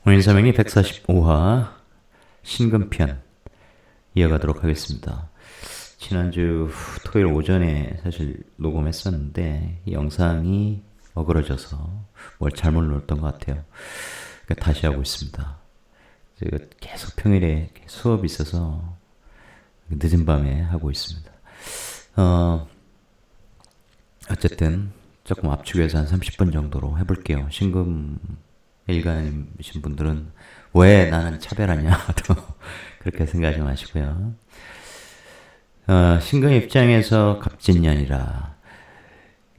오늘 인사명리 145화 신금편 이어가도록 하겠습니다. 지난주 토요일 오전에 사실 녹음했었는데 이 영상이 어그러져서 뭘 잘못 눌렀던 것 같아요. 그러니까 다시 하고 있습니다. 제가 계속 평일에 수업이 있어서 늦은 밤에 하고 있습니다. 어쨌든 조금 압축해서 한 30분 정도로 해볼게요. 신금 일간이신 분들은 왜 나는 차별하냐 또 그렇게 생각하지 마시고요. 신금 입장에서 갑진년이라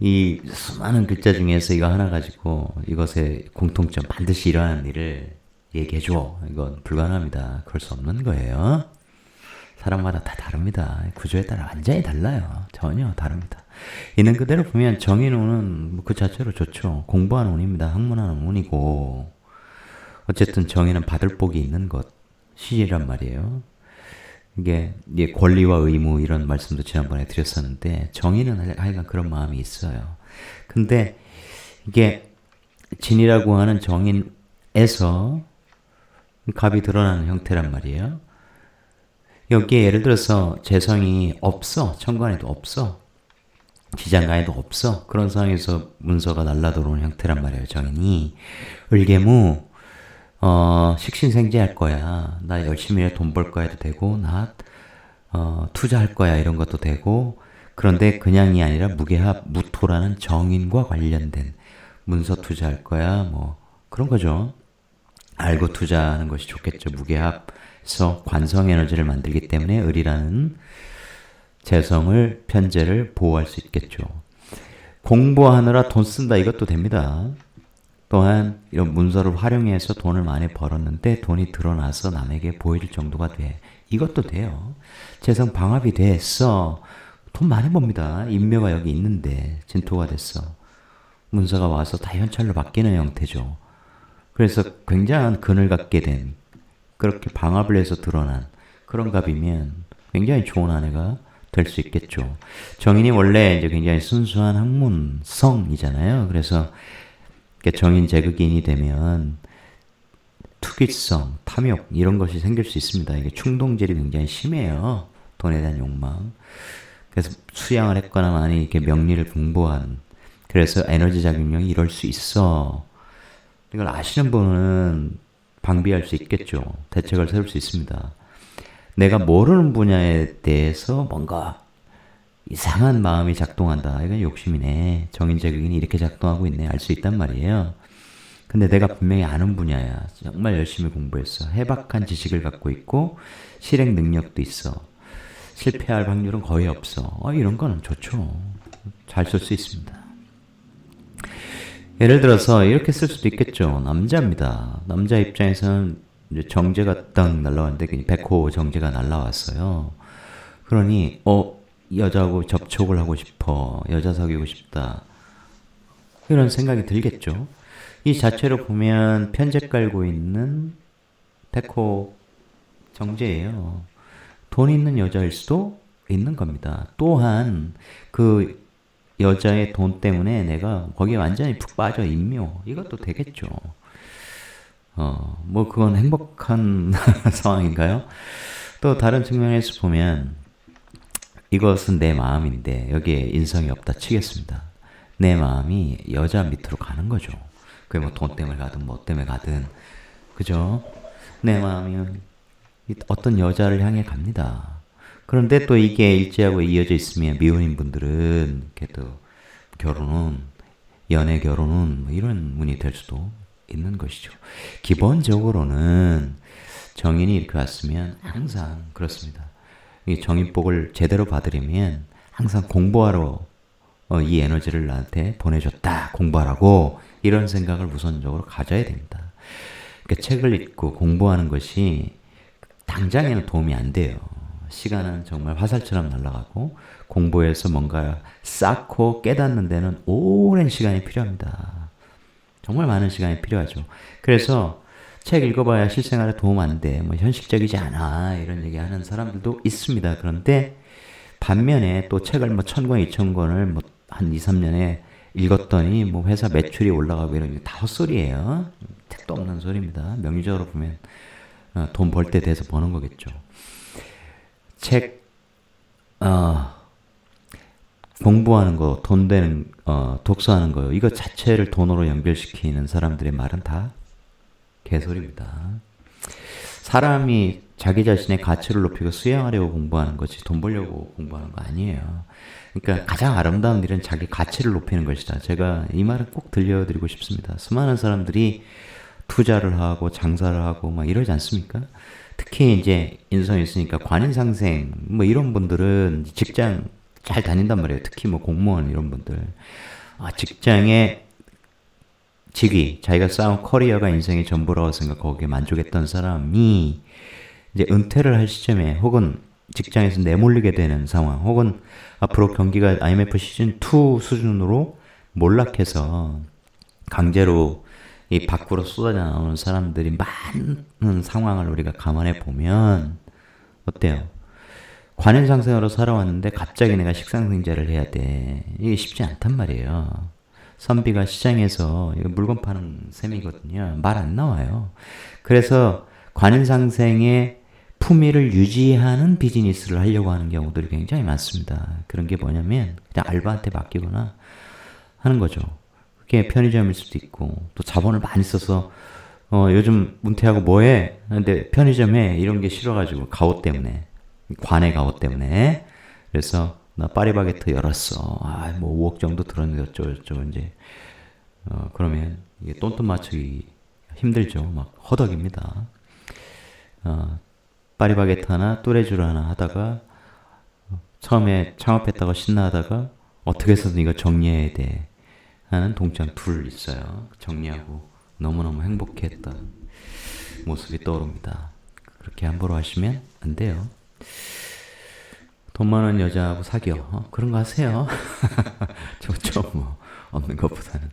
이 수많은 글자 중에서 이거 하나 가지고 이것의 공통점 반드시 일어나는 일을 얘기해줘. 이건 불가능합니다. 그럴 수 없는 거예요. 사람마다 다 다릅니다. 구조에 따라 완전히 달라요. 전혀 다릅니다. 있는 그대로 보면 정인운은 그 자체로 좋죠. 공부하는 운입니다. 학문하는 운이고 어쨌든 정인은 받을 복이 있는 것이란 말이에요. 이게 권리와 의무 이런 말씀도 지난번에 드렸었는데 정인은 하여간 그런 마음이 있어요. 근데 이게 진이라고 하는 정인에서 갑이 드러나는 형태란 말이에요. 여기에 예를 들어서 재성이 없어. 천간에도 없어. 지장간에도 없어. 그런 상황에서 문서가 날라들어오는 형태란 말이에요. 정인이 을개무 식신생재할 거야. 나 열심히 돈 벌 거야도 되고 나 투자할 거야 이런 것도 되고 그런데 그냥이 아니라 무계합 무토라는 정인과 관련된 문서 투자할 거야 뭐 그런 거죠. 알고 투자하는 것이 좋겠죠. 무계합에서 관성 에너지를 만들기 때문에 을이라는 재성을 편재를 보호할 수 있겠죠. 공부하느라 돈 쓴다 이것도 됩니다. 또한 이런 문서를 활용해서 돈을 많이 벌었는데 돈이 드러나서 남에게 보일 정도가 돼. 이것도 돼요. 재성 방합이 됐어. 돈 많이 법니다. 인묘가 여기 있는데 진토가 됐어. 문서가 와서 다 현찰로 바뀌는 형태죠. 그래서 굉장한 근을 갖게 된 그렇게 방합을 해서 드러난 그런 갑이면 굉장히 좋은 아내가 될 수 있겠죠. 정인이 원래 이제 굉장히 순수한 학문성이잖아요. 그래서 정인 제극인이 되면 투기성, 탐욕 이런 것이 생길 수 있습니다. 이게 충동질이 굉장히 심해요. 돈에 대한 욕망. 그래서 수양을 했거나 많이 이렇게 명리를 공부한 그래서 에너지 작용력이 이럴 수 있어. 이걸 아시는 분은 방비할 수 있겠죠. 대책을 세울 수 있습니다. 내가 모르는 분야에 대해서 뭔가 이상한 마음이 작동한다. 이건 욕심이네. 정인제극인이 이렇게 작동하고 있네. 알 수 있단 말이에요. 근데 내가 분명히 아는 분야야. 정말 열심히 공부했어. 해박한 지식을 갖고 있고 실행 능력도 있어. 실패할 확률은 거의 없어. 이런 거는 좋죠. 잘 쓸 수 있습니다. 예를 들어서 이렇게 쓸 수도 있겠죠. 남자입니다. 남자 입장에서는 이제 정제가 딱 날라왔는데 백호 정제가 날라왔어요. 그러니 여자하고 접촉을 하고 싶어. 여자 사귀고 싶다. 이런 생각이 들겠죠. 이 자체로 보면 편제 깔고 있는 백호 정제예요. 돈 있는 여자일 수도 있는 겁니다. 또한 그 여자의 돈 때문에 내가 거기에 완전히 푹 빠져 인묘. 이것도 되겠죠. 뭐 그건 행복한 상황인가요? 또 다른 측면에서 보면 이것은 내 마음인데 여기에 인성이 없다 치겠습니다. 내 마음이 여자 밑으로 가는 거죠. 그게 뭐 돈 때문에 가든 뭐 때문에 가든 그죠? 내 마음이 어떤 여자를 향해 갑니다. 그런데 또 이게 일제하고 이어져 있으면 미혼인 분들은 또 결혼은 연애 결혼은 뭐 이런 문이 될 수도 있는 것이죠. 기본적으로는 정인이 이렇게 왔으면 항상 그렇습니다. 이 정인복을 제대로 받으려면 항상 공부하러 이 에너지를 나한테 보내줬다. 공부하라고 이런 생각을 우선적으로 가져야 됩니다. 그러니까 책을 읽고 공부하는 것이 당장에는 도움이 안 돼요. 시간은 정말 화살처럼 날아가고 공부해서 뭔가 쌓고 깨닫는 데는 오랜 시간이 필요합니다. 정말 많은 시간이 필요하죠. 그래서 책 읽어봐야 실생활에 도움 안 돼. 뭐 현실적이지 않아. 이런 얘기하는 사람들도 있습니다. 그런데 반면에 또 책을 뭐 1000권, 2000권을 뭐 한 2, 3년에 읽었더니 뭐 회사 매출이 올라가고 이런 게 다 헛소리예요. 택도 없는 소리입니다. 명리적으로 보면 돈 벌 때 돼서 버는 거겠죠. 책 공부하는 거, 돈 되는 독서하는 거 이거 자체를 돈으로 연결시키는 사람들의 말은 다 개소리입니다. 사람이 자기 자신의 가치를 높이고 수양하려고 공부하는 거지 돈 벌려고 공부하는 거 아니에요. 그러니까 가장 아름다운 일은 자기 가치를 높이는 것이다. 제가 이 말을 꼭 들려드리고 싶습니다. 수많은 사람들이 투자를 하고 장사를 하고 막 이러지 않습니까? 특히 이제 인성이 있으니까 관인상생 뭐 이런 분들은 직장 잘 다닌단 말이에요. 특히 뭐 공무원 이런 분들 직장에 직위, 자기가 쌓은 커리어가 인생의 전부라고 생각하고 거기에 만족했던 사람이 이제 은퇴를 할 시점에 혹은 직장에서 내몰리게 되는 상황 혹은 앞으로 경기가 IMF 시즌2 수준으로 몰락해서 강제로 이 밖으로 쏟아져 나오는 사람들이 많은 상황을 우리가 감안해 보면 어때요? 관현상생으로 살아왔는데 갑자기 내가 식상생제를 해야 돼. 이게 쉽지 않단 말이에요. 선비가 시장에서 물건 파는 셈이거든요. 말 안 나와요. 그래서 관현상생의 품위를 유지하는 비즈니스를 하려고 하는 경우들이 굉장히 많습니다. 그런 게 뭐냐면 그냥 알바한테 맡기거나 하는 거죠. 그게 편의점일 수도 있고 또 자본을 많이 써서 요즘 문태하고 뭐해? 근데 편의점에 이런 게 싫어가지고 가오 때문에 관의 가오 때문에 그래서 나 파리바게트 열었어. 뭐 5억 정도 들었는데 어쩌고 이제 그러면 이게 돈돈 맞추기 힘들죠. 막 허덕입니다. 파리바게트 하나 뚜레쥬르 하나 하다가 처음에 창업했다가 신나하다가 어떻게 해서든 이거 정리해야 돼 하는 동창 둘 있어요. 정리하고 너무너무 행복했던 모습이 떠오릅니다. 그렇게 함부로 하시면 안 돼요. 돈 많은 여자하고 사귀어. 그런 거 하세요. 좋죠 뭐. 없는 것보다는.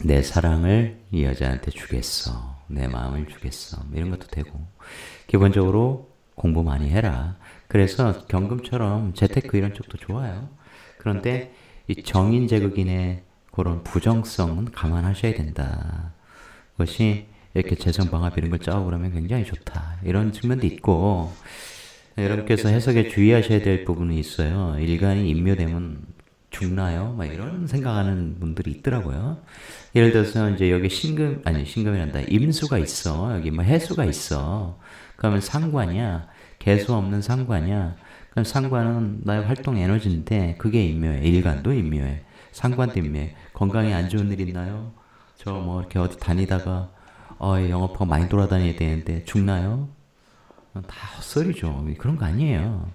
내 사랑을 이 여자한테 주겠어. 내 마음을 주겠어. 이런 것도 되고. 기본적으로 공부 많이 해라. 그래서 경금처럼 재테크 이런 쪽도 좋아요. 그런데 이 정인제극인의 그런 부정성은 감안하셔야 된다. 그것이 이렇게 재성방합 이런 걸 짜고 그러면 굉장히 좋다. 이런 측면도 있고 여러분께서 해석에 주의하셔야 될 부분이 있어요. 일간이 인묘되면 죽나요? 막 이런 생각하는 분들이 있더라고요. 예를 들어서 이제 여기 신금이란다. 임수가 있어. 여기 뭐 해수가 있어. 그러면 상관이야. 개수 없는 상관이야. 그럼 상관은 나의 활동 에너지인데 그게 인묘해. 일간도 인묘해. 상관도 인묘해. 건강에 안 좋은 일 있나요? 저 뭐 이렇게 어디 다니다가 영업하고 많이 돌아다녀야 되는데 죽나요? 다 헛소리죠. 그런 거 아니에요.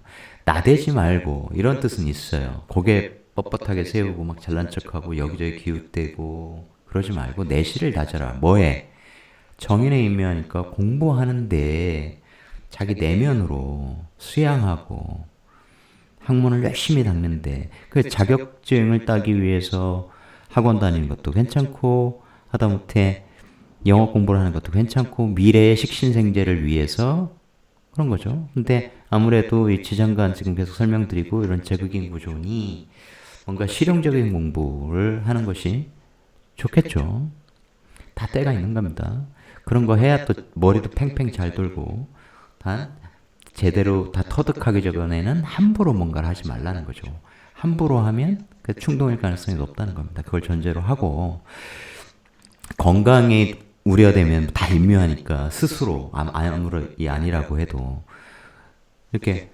나대지 말고 이런 뜻은 있어요. 고개 뻣뻣하게 세우고 막 잘난 척하고 여기저기 기웃대고 그러지 말고 내실을 다져라. 뭐해? 정인에 임묘하니까 공부하는데 자기 내면으로 수양하고 학문을 열심히 닦는데 그 자격증을 따기 위해서 학원 다니는 것도 괜찮고 하다못해 영어 공부를 하는 것도 괜찮고 미래의 식신생제를 위해서 그런 거죠. 근데 아무래도 이 지장간 지금 계속 설명드리고 이런 제극인 구조니 뭔가 실용적인 공부를 하는 것이 좋겠죠. 다 때가 있는 겁니다. 그런 거 해야 또 머리도 팽팽 잘 돌고 단 제대로 다 터득하기 전에는 함부로 뭔가를 하지 말라는 거죠. 함부로 하면 그 충동일 가능성이 높다는 겁니다. 그걸 전제로 하고 건강이 우려되면 다 인묘하니까 스스로 아무리 아니라고 해도 이렇게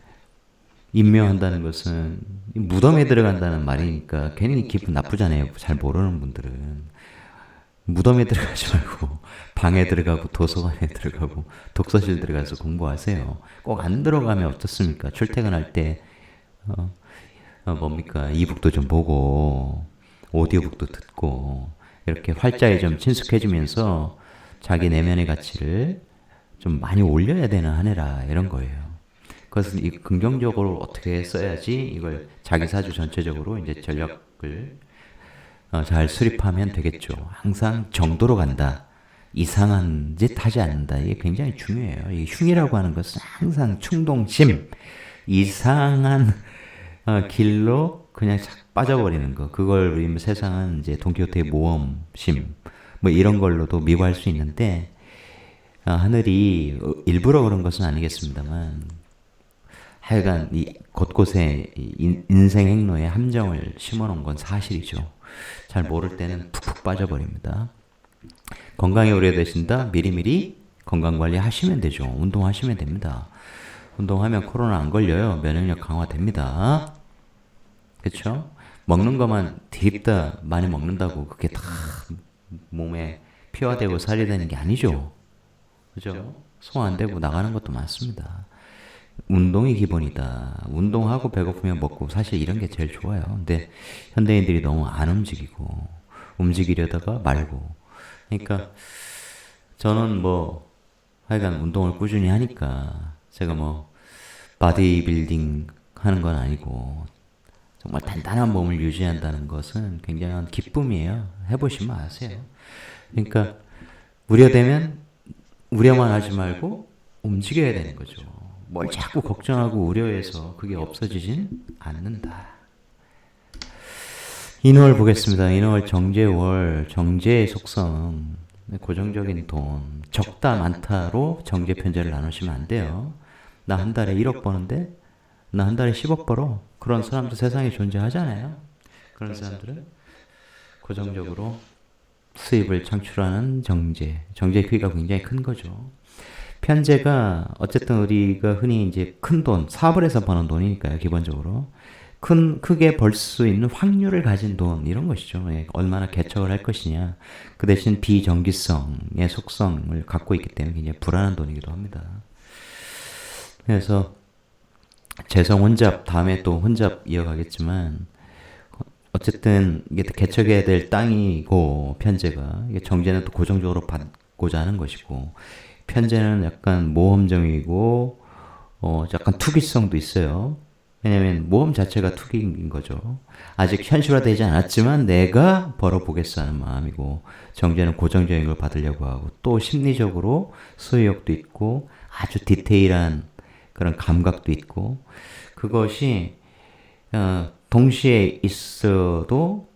인묘한다는 것은 무덤에 들어간다는 말이니까 괜히 기분 나쁘잖아요. 잘 모르는 분들은. 무덤에 들어가지 말고 방에 들어가고 도서관에 들어가고 독서실 들어가서 공부하세요. 꼭 안 들어가면 어떻습니까? 출퇴근할 때 뭡니까? 이북도 좀 보고 오디오북도 듣고 이렇게 활자에 좀 친숙해지면서 자기 내면의 가치를 좀 많이 올려야 되는 한 해라 이런 거예요. 그것은 긍정적으로 어떻게 써야지 이걸 자기 사주 전체적으로 이제 전략을 잘 수립하면 되겠죠. 항상 정도로 간다. 이상한 짓 하지 않는다. 이게 굉장히 중요해요. 이 흉이라고 하는 것은 항상 충동심, 이상한 길로 그냥 착 빠져버리는 거. 그걸 우리 세상은 이제 돈키호테의 모험심 뭐 이런 걸로도 미화할 수 있는데 하늘이 일부러 그런 것은 아니겠습니다만 하여간 이 곳곳에 인생 행로에 함정을 심어놓은 건 사실이죠. 잘 모를 때는 푹푹 빠져버립니다. 건강이 오래되신다? 미리미리 건강관리 하시면 되죠. 운동하시면 됩니다. 운동하면 코로나 안 걸려요. 면역력 강화됩니다. 그쵸? 먹는 것만 디립다 많이 먹는다고 그게 다 몸에 피가 되고 살이 되는 게 아니죠. 그죠? 소화 안 되고 나가는 것도 많습니다. 운동이 기본이다. 운동하고 배고프면 먹고 사실 이런 게 제일 좋아요. 근데 현대인들이 너무 안 움직이고 움직이려다가 말고. 그러니까 저는 뭐 하여간 운동을 꾸준히 하니까 제가 뭐 바디빌딩 하는 건 아니고 정말 단단한 몸을 유지한다는 것은 굉장한 기쁨이에요. 해보시면 아세요. 그러니까 우려되면 우려만 하지 말고 움직여야 되는 거죠. 뭘 자꾸 걱정하고 우려해서 그게 없어지진 않는다. 인월 보겠습니다. 인월 정제월, 정제의 속성, 고정적인 돈, 적다 많다로 정제 편제를 나누시면 안 돼요. 나 한 달에 1억 버는데 나 한 달에 10억 벌어. 그런 사람도 세상에 존재하잖아요. 그런 사람들은 고정적으로 수입을 창출하는 정제, 정제의 크기가 굉장히 큰 거죠. 편제가 어쨌든 우리가 흔히 이제 큰 돈, 사업을 해서 버는 돈이니까요, 기본적으로. 크게 벌 수 있는 확률을 가진 돈, 이런 것이죠. 얼마나 개척을 할 것이냐. 그 대신 비정기성의 속성을 갖고 있기 때문에 굉장히 불안한 돈이기도 합니다. 그래서 재성 혼잡, 다음에 또 혼잡 이어가겠지만, 어쨌든 이게 개척해야 될 땅이고, 편제가. 이게 정제는 또 고정적으로 받고자 하는 것이고, 편제는 약간 모험적이고 약간 투기성도 있어요. 왜냐면 모험 자체가 투기인 거죠. 아직 현실화되지 않았지만 내가 벌어보겠어 하는 마음이고, 정제는 고정적인 걸 받으려고 하고, 또 심리적으로 소유욕도 있고 아주 디테일한 그런 감각도 있고, 그것이 동시에 있어도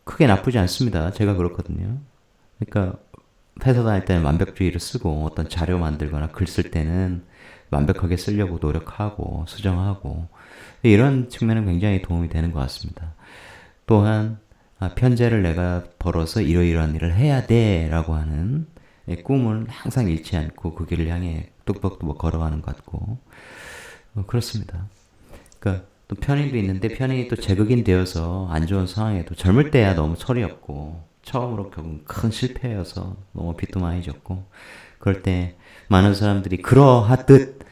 크게 나쁘지 않습니다. 제가 그렇거든요. 그러니까 회사 다닐 때는 완벽주의를 쓰고 어떤 자료 만들거나 글 쓸 때는 완벽하게 쓰려고 노력하고 수정하고, 이런 측면은 굉장히 도움이 되는 것 같습니다. 또한 편제를 내가 벌어서 이러이러한 일을 해야 돼 라고 하는 꿈은 항상 잃지 않고 그 길을 향해 뚝뚝뚝 걸어가는 것 같고, 그렇습니다. 그러니까 또 편인도 있는데 편인이 또 제극인 되어서 안 좋은 상황에도 젊을 때야 너무 철이 없고 처음으로 겪은 큰 실패여서 너무 빚도 많이 졌고, 그럴 때 많은 사람들이 그러하듯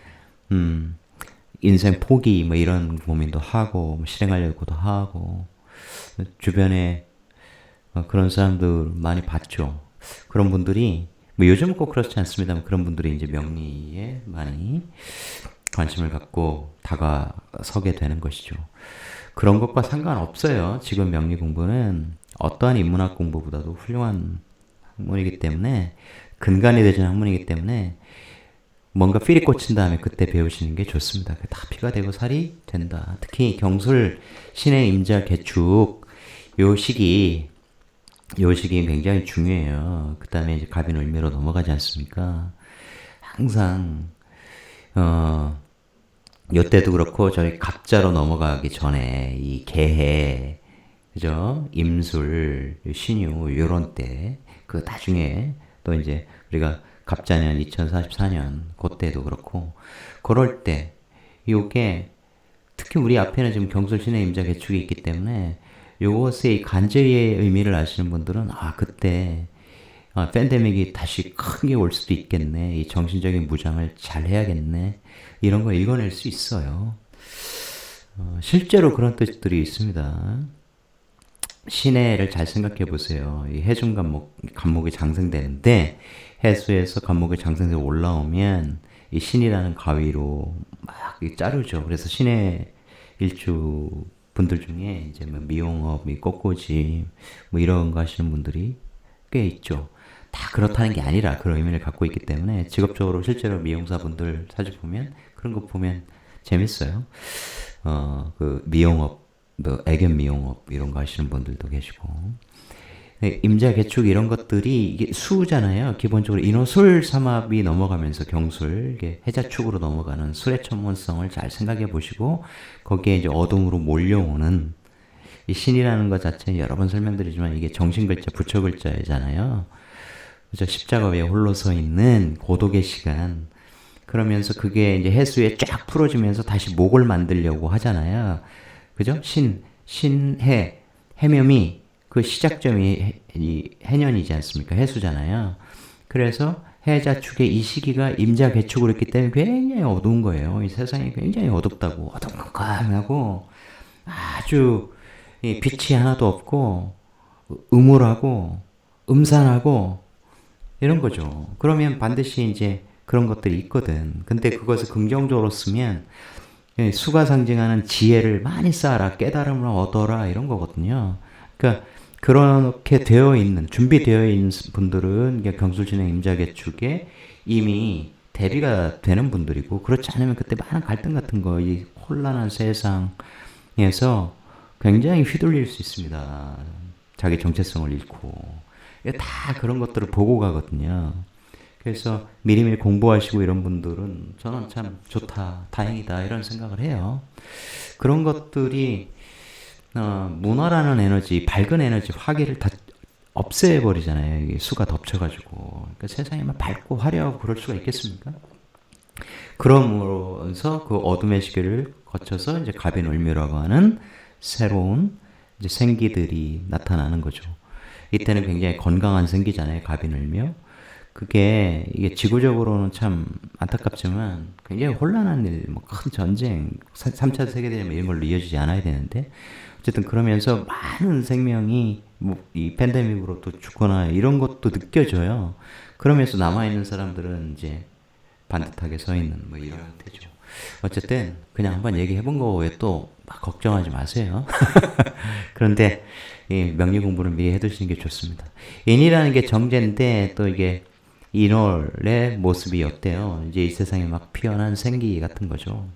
인생 포기 뭐 이런 고민도 하고 실행하려고도 하고, 주변에 그런 사람들 많이 봤죠. 그런 분들이 뭐 요즘은 꼭 그렇지 않습니다만 그런 분들이 이제 명리에 많이 관심을 갖고 다가서게 되는 것이죠. 그런 것과 상관없어요. 지금 명리 공부는 어떠한 인문학 공부보다도 훌륭한 학문이기 때문에, 근간이 되는 학문이기 때문에 뭔가 필이 꽂힌 다음에 그때 배우시는 게 좋습니다. 다 피가 되고 살이 된다. 특히 경술, 신의 임자, 개축 요 시기 굉장히 중요해요. 그 다음에 이제 갑인을미로 넘어가지 않습니까? 항상 요때도 그렇고 저희 갑자로 넘어가기 전에 이 개해, 그죠? 임술, 신유 요런 때, 그 나중에 또 이제 우리가 갑자년 2044년 그때도 그렇고, 그럴 때 요게 특히 우리 앞에는 지금 경술신의 임자 개축이 있기 때문에 요것의 간제의 의미를 아시는 분들은 그때 팬데믹이 다시 크게 올 수도 있겠네, 이 정신적인 무장을 잘 해야겠네, 이런 거 읽어낼 수 있어요. 실제로 그런 뜻들이 있습니다. 신해를 잘 생각해 보세요. 이 해중 간목이 장생되는데, 해수에서 간목이 장생돼서 올라오면 이 신이라는 가위로 막 자르죠. 그래서 신해 일주 분들 중에 이제 뭐 미용업, 꽃꽂이 뭐 이런 거 하시는 분들이 꽤 있죠. 다 그렇다는 게 아니라 그런 의미를 갖고 있기 때문에 직업적으로 실제로 미용사분들 사주 보면 그런 거 보면 재밌어요. 그 미용업 뭐 애견 미용업 이런 거 하시는 분들도 계시고, 네, 임자 개축 이런 것들이 이게 수잖아요. 기본적으로 인호술 삼합이 넘어가면서 경술, 이게 해자축으로 넘어가는 술의 천문성을 잘 생각해 보시고, 거기에 이제 어둠으로 몰려오는 이 신이라는 것 자체는 여러 번 설명드리지만 이게 정신글자, 부처글자잖아요. 그죠? 십자가 위에 홀로 서 있는 고독의 시간. 그러면서 그게 이제 해수에 쫙 풀어지면서 다시 목을 만들려고 하잖아요. 그죠? 신해, 해묘미, 그 시작점이 이 해년이지 않습니까? 해수잖아요. 그래서 해자축의 이 시기가 임자 개축으로 있기 때문에 굉장히 어두운 거예요. 이 세상이 굉장히 어둡다고, 어둠컴컴하고, 아주 빛이 하나도 없고, 음울하고, 음산하고, 이런 거죠. 그러면 반드시 이제 그런 것들이 있거든. 근데 그것을 긍정적으로 쓰면 수가 상징하는 지혜를 많이 쌓아라, 깨달음을 얻어라 이런 거거든요. 그러니까 그렇게 되어 있는, 준비되어 있는 분들은 경술진행 임자개축에 이미 대비가 되는 분들이고, 그렇지 않으면 그때 많은 갈등 같은 거, 이 혼란한 세상에서 굉장히 휘둘릴 수 있습니다. 자기 정체성을 잃고. 다 그런 것들을 보고 가거든요. 그래서 미리미리 공부하시고 이런 분들은 저는 참 좋다, 다행이다 이런 생각을 해요. 그런 것들이 문화라는 에너지, 밝은 에너지, 화기를 다 없애버리잖아요. 이게 수가 덮쳐가지고. 그러니까 세상이 막 밝고 화려하고 그럴 수가 있겠습니까? 그러면서 그 어둠의 시기를 거쳐서 이제 갑인을묘라고 하는 새로운 이제 생기들이 나타나는 거죠. 이때는 굉장히 건강한 생기잖아요. 갑인을묘. 그게 이게 지구적으로는 참 안타깝지만 굉장히 혼란한 일, 뭐 큰 전쟁, 3차 세계대전 이런 걸로 이어지지 않아야 되는데, 어쨌든 그러면서 많은 생명이 뭐 이 팬데믹으로 또 죽거나 이런 것도 느껴져요. 그러면서 남아있는 사람들은 이제 반듯하게 서 있는 뭐 이런 형태죠. 어쨌든 그냥 한번 얘기해본 거에 또 막 걱정하지 마세요. 그런데 이 명리 공부를 미리 해두시는 게 좋습니다. 인이라는 게 정제인데 또 이게 인월의 모습이 어때요? 이제 이 세상에 막 피어난 생기 같은 거죠.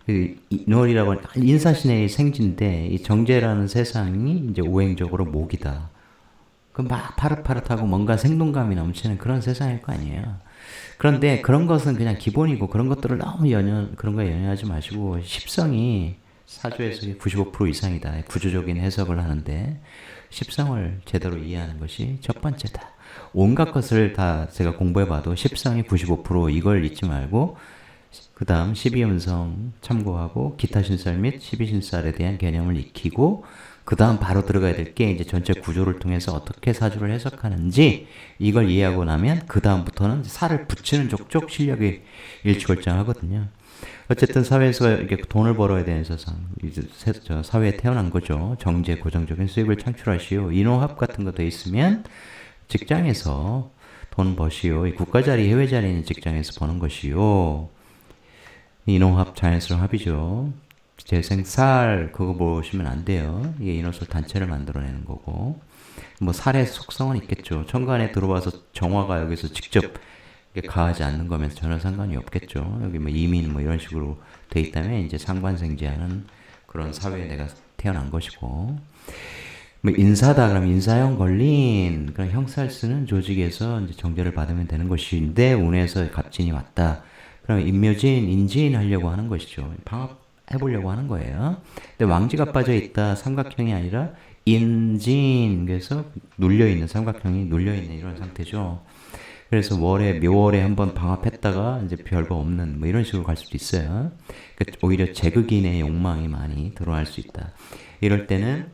인월이라고 하니까 인사신의 생지인데 이 정제라는 세상이 이제 오행적으로 목이다. 그 막 파릇파릇하고 뭔가 생동감이 넘치는 그런 세상일 거 아니에요. 그런데 그런 것은 그냥 기본이고 그런 것들을 너무 그런 거에 연연하지 마시고 십성이 사주에서 95% 이상이다. 구조적인 해석을 하는데 십성을 제대로 이해하는 것이 첫 번째다. 온갖 것을 다 제가 공부해봐도 십성이 95% 이걸 잊지 말고 그 다음 12음성 참고하고 기타 신살 및 12신살에 대한 개념을 익히고 그 다음 바로 들어가야 될 게 이제 전체 구조를 통해서 어떻게 사주를 해석하는지 이걸 이해하고 나면 그 다음부터는 살을 붙이는 족족 실력이 일취월장하거든요. 어쨌든 사회에서 이렇게 돈을 벌어야 되는 세상, 사회에 태어난 거죠. 정제, 고정적인 수입을 창출하시오. 인호합 같은 거 돼 있으면 직장에서 돈 버시오. 국가 자리, 해외 자리에 있는 직장에서 버는 것이요. 인호합 자연스러운 합이죠. 재생살 그거 보시면 안 돼요. 이게 인호술 단체를 만들어내는 거고, 뭐 살의 속성은 있겠죠. 천간에 들어와서 정화가 여기서 직접 가하지 않는 거면 전혀 상관이 없겠죠. 여기 뭐 이민 뭐 이런 식으로 돼 있다면 이제 상관생지하는 그런 사회에 내가 태어난 것이고, 뭐 인사다 그러면 인사형 걸린 그런 형사를 쓰는 조직에서 이제 정제를 받으면 되는 것인데 운에서 갑진이 왔다. 그러면 인묘진, 인진 하려고 하는 것이죠. 방합해보려고 하는 거예요. 근데 왕지가 빠져있다. 삼각형이 아니라 인진, 그래서 눌려있는, 삼각형이 눌려있는 이런 상태죠. 그래서 묘월에 한번 방합했다가 이제 별거 없는 뭐 이런 식으로 갈 수도 있어요. 그러니까 오히려 제극인의 욕망이 많이 드러날 수 있다. 이럴 때는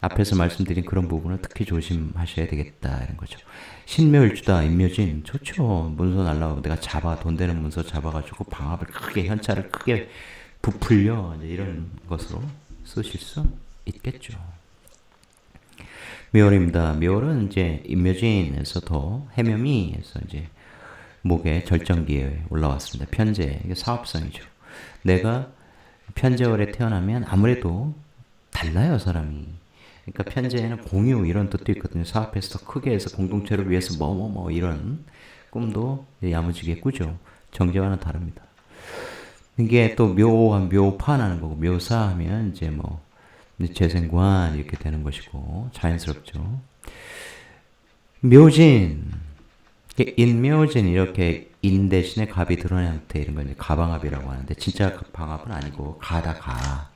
앞에서 말씀드린 그런 부분을 특히 조심하셔야 되겠다 이런 거죠. 신묘일주다, 인묘진 좋죠. 문서 날라오고 내가 돈 되는 문서 잡아가지고 방합을 크게 현찰을 크게 부풀려 이제 이런 것으로 쓰실 수 있겠죠. 묘월입니다. 묘월은 이제 인묘진에서 해묘미에서 이제 목의 절정기에 올라왔습니다. 편재, 이게 사업성이죠. 내가 편재월에 태어나면 아무래도 달라요, 사람이. 그러니까 편재에는 공유 이런 뜻도 있거든요. 사업에서 더 크게 해서 공동체를 위해서 이런 꿈도 야무지게 꾸죠. 정제와는 다릅니다. 이게 또 묘한 묘파라는 거고, 묘사하면 이제 뭐 재생관 이렇게 되는 것이고 자연스럽죠. 묘진, 인묘진 이렇게 인 대신에 갑이 들어간 형태 이런 건 이제 가방합이라고 하는데 진짜 방합은 아니고 가다 가.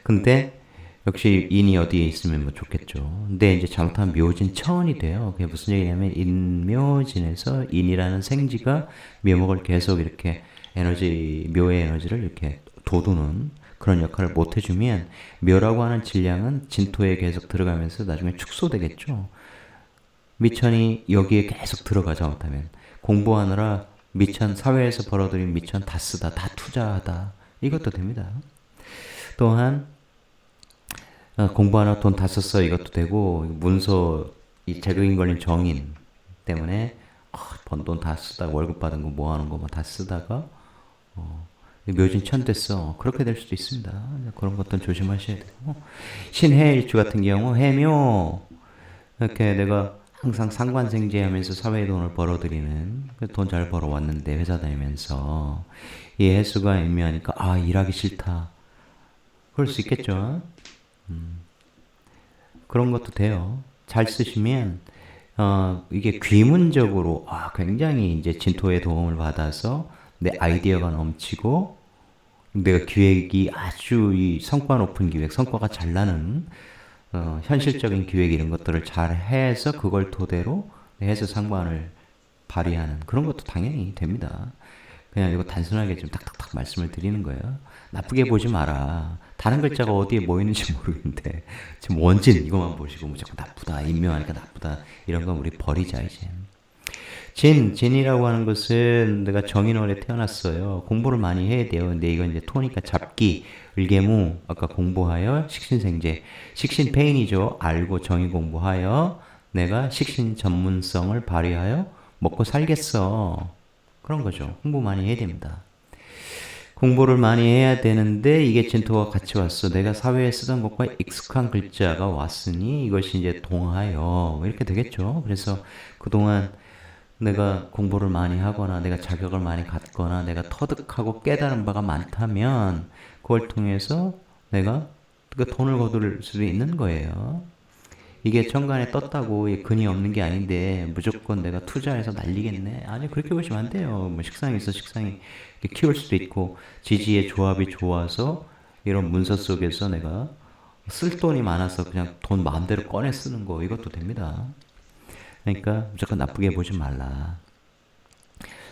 근데 역시 인이 어디에 있으면 뭐 좋겠죠. 근데 이제 잘못하면 묘진 천이 돼요. 그게 무슨 얘기냐면 인묘진에서 인이라는 생지가 묘목을 계속 이렇게 에너지, 묘의 에너지를 이렇게 돋우는 그런 역할을 못 해주면 묘라고 하는 질량은 진토에 계속 들어가면서 나중에 축소되겠죠. 미천이 여기에 계속 들어가 잘못하면 공부하느라 미천, 사회에서 벌어들인 미천 다 쓰다, 다 투자하다 이것도 됩니다. 또한 공부하느라 돈 다 썼어 이것도 되고, 문서 이 자격인 걸린 정인 때문에 번 돈 다 쓰다가 월급 받은 거 뭐 하는 거 뭐 다 쓰다가 묘진 천 됐어. 그렇게 될 수도 있습니다. 그런 것들은 조심하셔야 되고, 신해일주 같은 경우 해묘 이렇게 내가 항상 상관생제하면서 사회에 돈을 벌어들이는, 돈 잘 벌어왔는데 회사 다니면서 이 해수가 애매하니까 아 일하기 싫다 그럴 수 있겠죠. 그런 것도 돼요. 잘 쓰시면 이게 귀문적으로 굉장히 이제 진토의 도움을 받아서 내 아이디어가 넘치고 내가 기획이 아주 이 성과 높은 기획, 성과가 잘 나는 현실적인 기획 이런 것들을 잘 해서 그걸 토대로 해서 상관을 발휘하는 그런 것도 당연히 됩니다. 그냥 이거 단순하게 좀 탁탁탁 말씀을 드리는 거예요. 나쁘게 보지 마라. 다른 글자가 어디에 모이는지 모르겠는데 지금 원진 이것만 보시고 무조건 나쁘다, 인묘하니까 나쁘다 이런 건 우리 버리자 이제. 진이라고 하는 것은 내가 정인월에 태어났어요. 공부를 많이 해야 돼요. 근데 이건 이제 토니까 잡기, 을개무, 아까 공부하여 식신생제, 식신 페인이죠. 알고 정의 공부하여 내가 식신 전문성을 발휘하여 먹고 살겠어. 그런 거죠. 공부 많이 해야 됩니다. 공부를 많이 해야 되는데 이게 진토가 같이 왔어. 내가 사회에 쓰던 것과 익숙한 글자가 왔으니 이것이 이제 동하여 이렇게 되겠죠. 그래서 그동안 내가 공부를 많이 하거나 내가 자격을 많이 갖거나 내가 터득하고 깨달은 바가 많다면 그걸 통해서 내가 돈을 거둘 수도 있는 거예요. 이게 천간에 떴다고 근이 없는 게 아닌데 무조건 내가 투자해서 날리겠네? 아니 그렇게 보시면 안 돼요. 뭐 식상이 있어 식상이 키울 수도 있고 지지의 조합이 좋아서 이런 문서 속에서 내가 쓸 돈이 많아서 그냥 돈 마음대로 꺼내 쓰는 거 이것도 됩니다. 그러니까 무조건 나쁘게 보지 말라.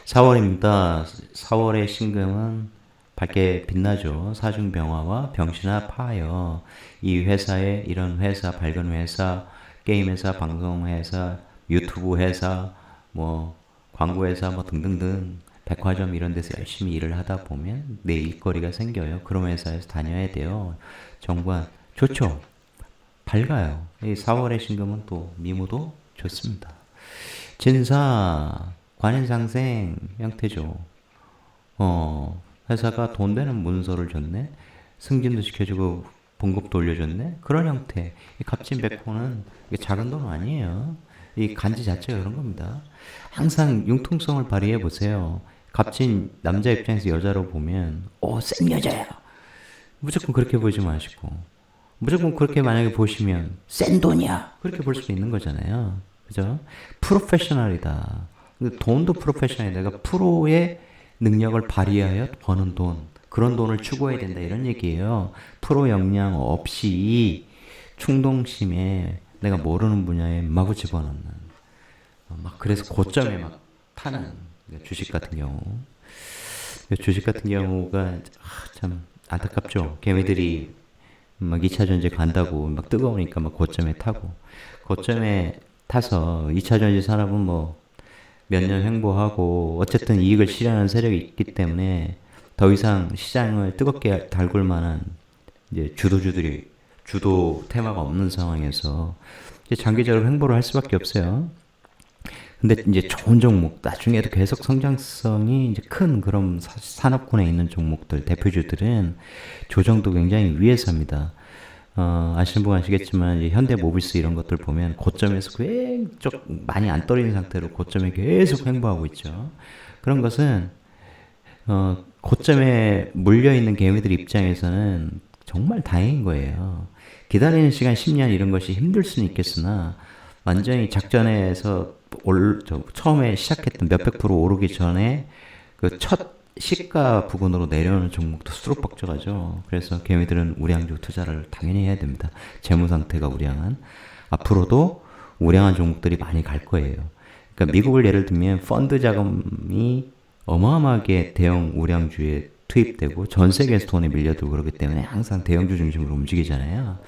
4월입니다. 4월의 신금은 밝게 빛나죠. 사중병화와 병신화 파여. 이 회사에 이런 회사, 밝은 회사, 게임 회사, 방송 회사, 유튜브 회사, 뭐 광고 회사 뭐 등등등 백화점 이런 데서 열심히 일을 하다 보면 내 일거리가 생겨요. 그런 회사에서 다녀야 돼요. 정관 좋죠. 밝아요. 이 4월의 신금은 또 미모도 좋습니다. 진사 관인상생 형태죠. 회사가 돈 되는 문서를 줬네. 승진도 시켜주고 봉급도 올려줬네. 그런 형태. 이 갑진백호는 작은 돈은 아니에요. 이 간지 자체가 그런 겁니다. 항상 융통성을 발휘해 보세요. 갑진 남자 입장에서 여자로 보면 센 여자야. 무조건 그렇게 보지 마시고 무조건 그렇게 만약에 보시면 센 돈이야. 그렇게 볼 수 있는 거잖아요. 그죠? 프로페셔널이다. 근데 돈도 프로페셔널이다. 내가 프로의 능력을 발휘하여 버는 돈, 그런 돈을 추구해야 된다 이런 얘기예요. 프로 역량 없이 충동심에 내가 모르는 분야에 마구 집어넣는 막 그래서 고점에 막 타는 주식 같은 경우. 주식 같은 경우가 참 안타깝죠. 개미들이 막 2차 전지 간다고 막 뜨거우니까 막 고점에 타고 고점에 타서 2차 전지 산업은 뭐 몇 년 횡보하고 어쨌든 이익을 실현하는 세력이 있기 때문에 더 이상 시장을 뜨겁게 달굴 만한 이제 주도주들이 주도 테마가 없는 상황에서 이제 장기적으로 횡보를 할 수밖에 없어요. 근데 이제 좋은 종목, 나중에도 계속 성장성이 이제 큰 그런 산업군에 있는 종목들, 대표주들은 조정도 굉장히 위에서 합니다. 아시는 분 아시겠지만 현대모비스 이런 것들 보면 고점에서 계속 많이 안 떨어진 상태로 고점에 계속 횡보하고 있죠. 그런 것은 고점에 물려있는 개미들 입장에서는 정말 다행인 거예요. 기다리는 시간 10년 이런 것이 힘들 수는 있겠으나 완전히 작전에서 처음에 시작했던 몇백 프로 오르기 전에 그 첫 시가 부근으로 내려오는 종목도 수록 벅적하죠. 그래서 개미들은 우량주 투자를 당연히 해야 됩니다. 재무 상태가 우량한. 앞으로도 우량한 종목들이 많이 갈 거예요. 그러니까 미국을 예를 들면 펀드 자금이 어마어마하게 대형 우량주에 투입되고 전 세계에서 돈이 밀려들고 그렇기 때문에 항상 대형주 중심으로 움직이잖아요.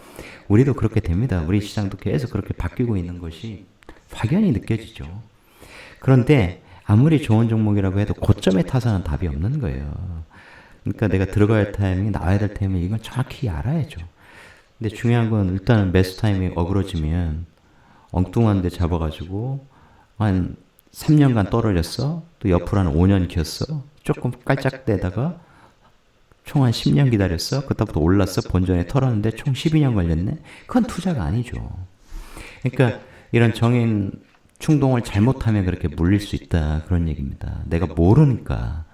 우리도 그렇게 됩니다. 우리 시장도 계속 그렇게 바뀌고 있는 것이 확연히 느껴지죠. 그런데 아무리 좋은 종목이라고 해도 고점에 타서는 답이 없는 거예요. 그러니까 내가 들어가야 할 타이밍, 나와야 될 타이밍 이건 정확히 알아야죠. 근데 중요한 건 일단은 매수 타이밍이 어그러지면 엉뚱한 데 잡아가지고 한 3년간 떨어졌어. 또 옆으로 한 5년 겼어. 조금 깔짝대다가 총 한 10년 기다렸어. 그때부터 올랐어. 본전에 털었는데 총 12년 걸렸네. 그건 투자가 아니죠. 그러니까 이런 정인 충동을 잘못하면 그렇게 물릴 수 있다. 그런 얘기입니다. 내가 모르니까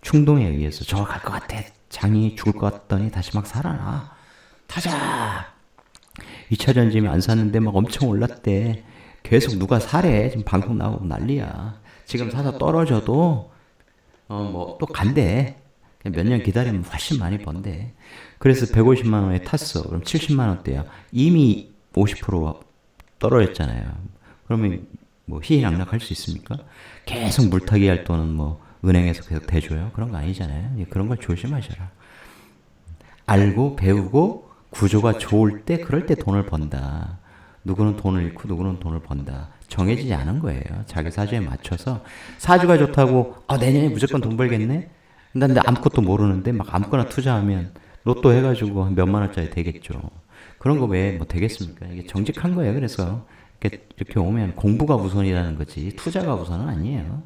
충동에 의해서 저거 갈 것 같아. 장이 죽을 것 같더니 다시 막 살아나. 타자! 2차 전지면 안 샀는데 막 엄청 올랐대. 계속 누가 사래. 지금 방송 나오고 난리야. 지금 사서 떨어져도 뭐 또 간대. 몇 년 기다리면 훨씬 많이 번대. 그래서 150만 원에 탔어. 그럼 70만 원대야. 이미 50% 떨어졌잖아요. 그러면 뭐 희희낙락할 수 있습니까? 계속 물타기 할 돈은 뭐 은행에서 계속 대줘요? 그런 거 아니잖아요. 그런 걸 조심하셔라. 알고 배우고 구조가 좋을 때 그럴 때 돈을 번다. 누구는 돈을 잃고 누구는 돈을 번다. 정해지지 않은 거예요. 자기 사주에 맞춰서 사주가 좋다고 내년에 무조건 돈 벌겠네? 근데 아무것도 모르는데 막 아무거나 투자하면 로또 해가지고 한 몇만 원짜리 되겠죠. 그런 거 왜 뭐 되겠습니까? 이게 정직한 거예요. 그래서 이렇게 오면 공부가 우선이라는 거지 투자가 우선은 아니에요.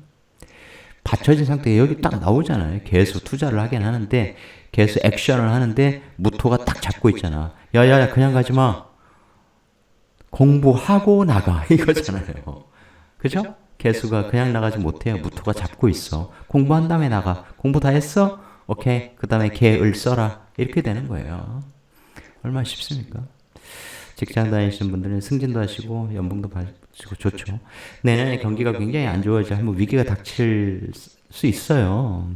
받쳐진 상태에 여기 딱 나오잖아요. 계속 투자를 하긴 하는데 계속 액션을 하는데 무토가 딱 잡고 있잖아. 야야야 그냥 가지 마. 공부하고 나가 이거잖아요. 그죠? 개수가 그냥 나가지 못해요. 무토가 잡고 있어. 공부한 다음에 나가. 공부 다 했어? 오케이. 그 다음에 개을 써라. 이렇게 되는 거예요. 얼마나 쉽습니까? 직장 다니시는 분들은 승진도 하시고 연봉도 받으시고 좋죠. 내년에 경기가 굉장히 안 좋아져. 한번 위기가 닥칠 수 있어요.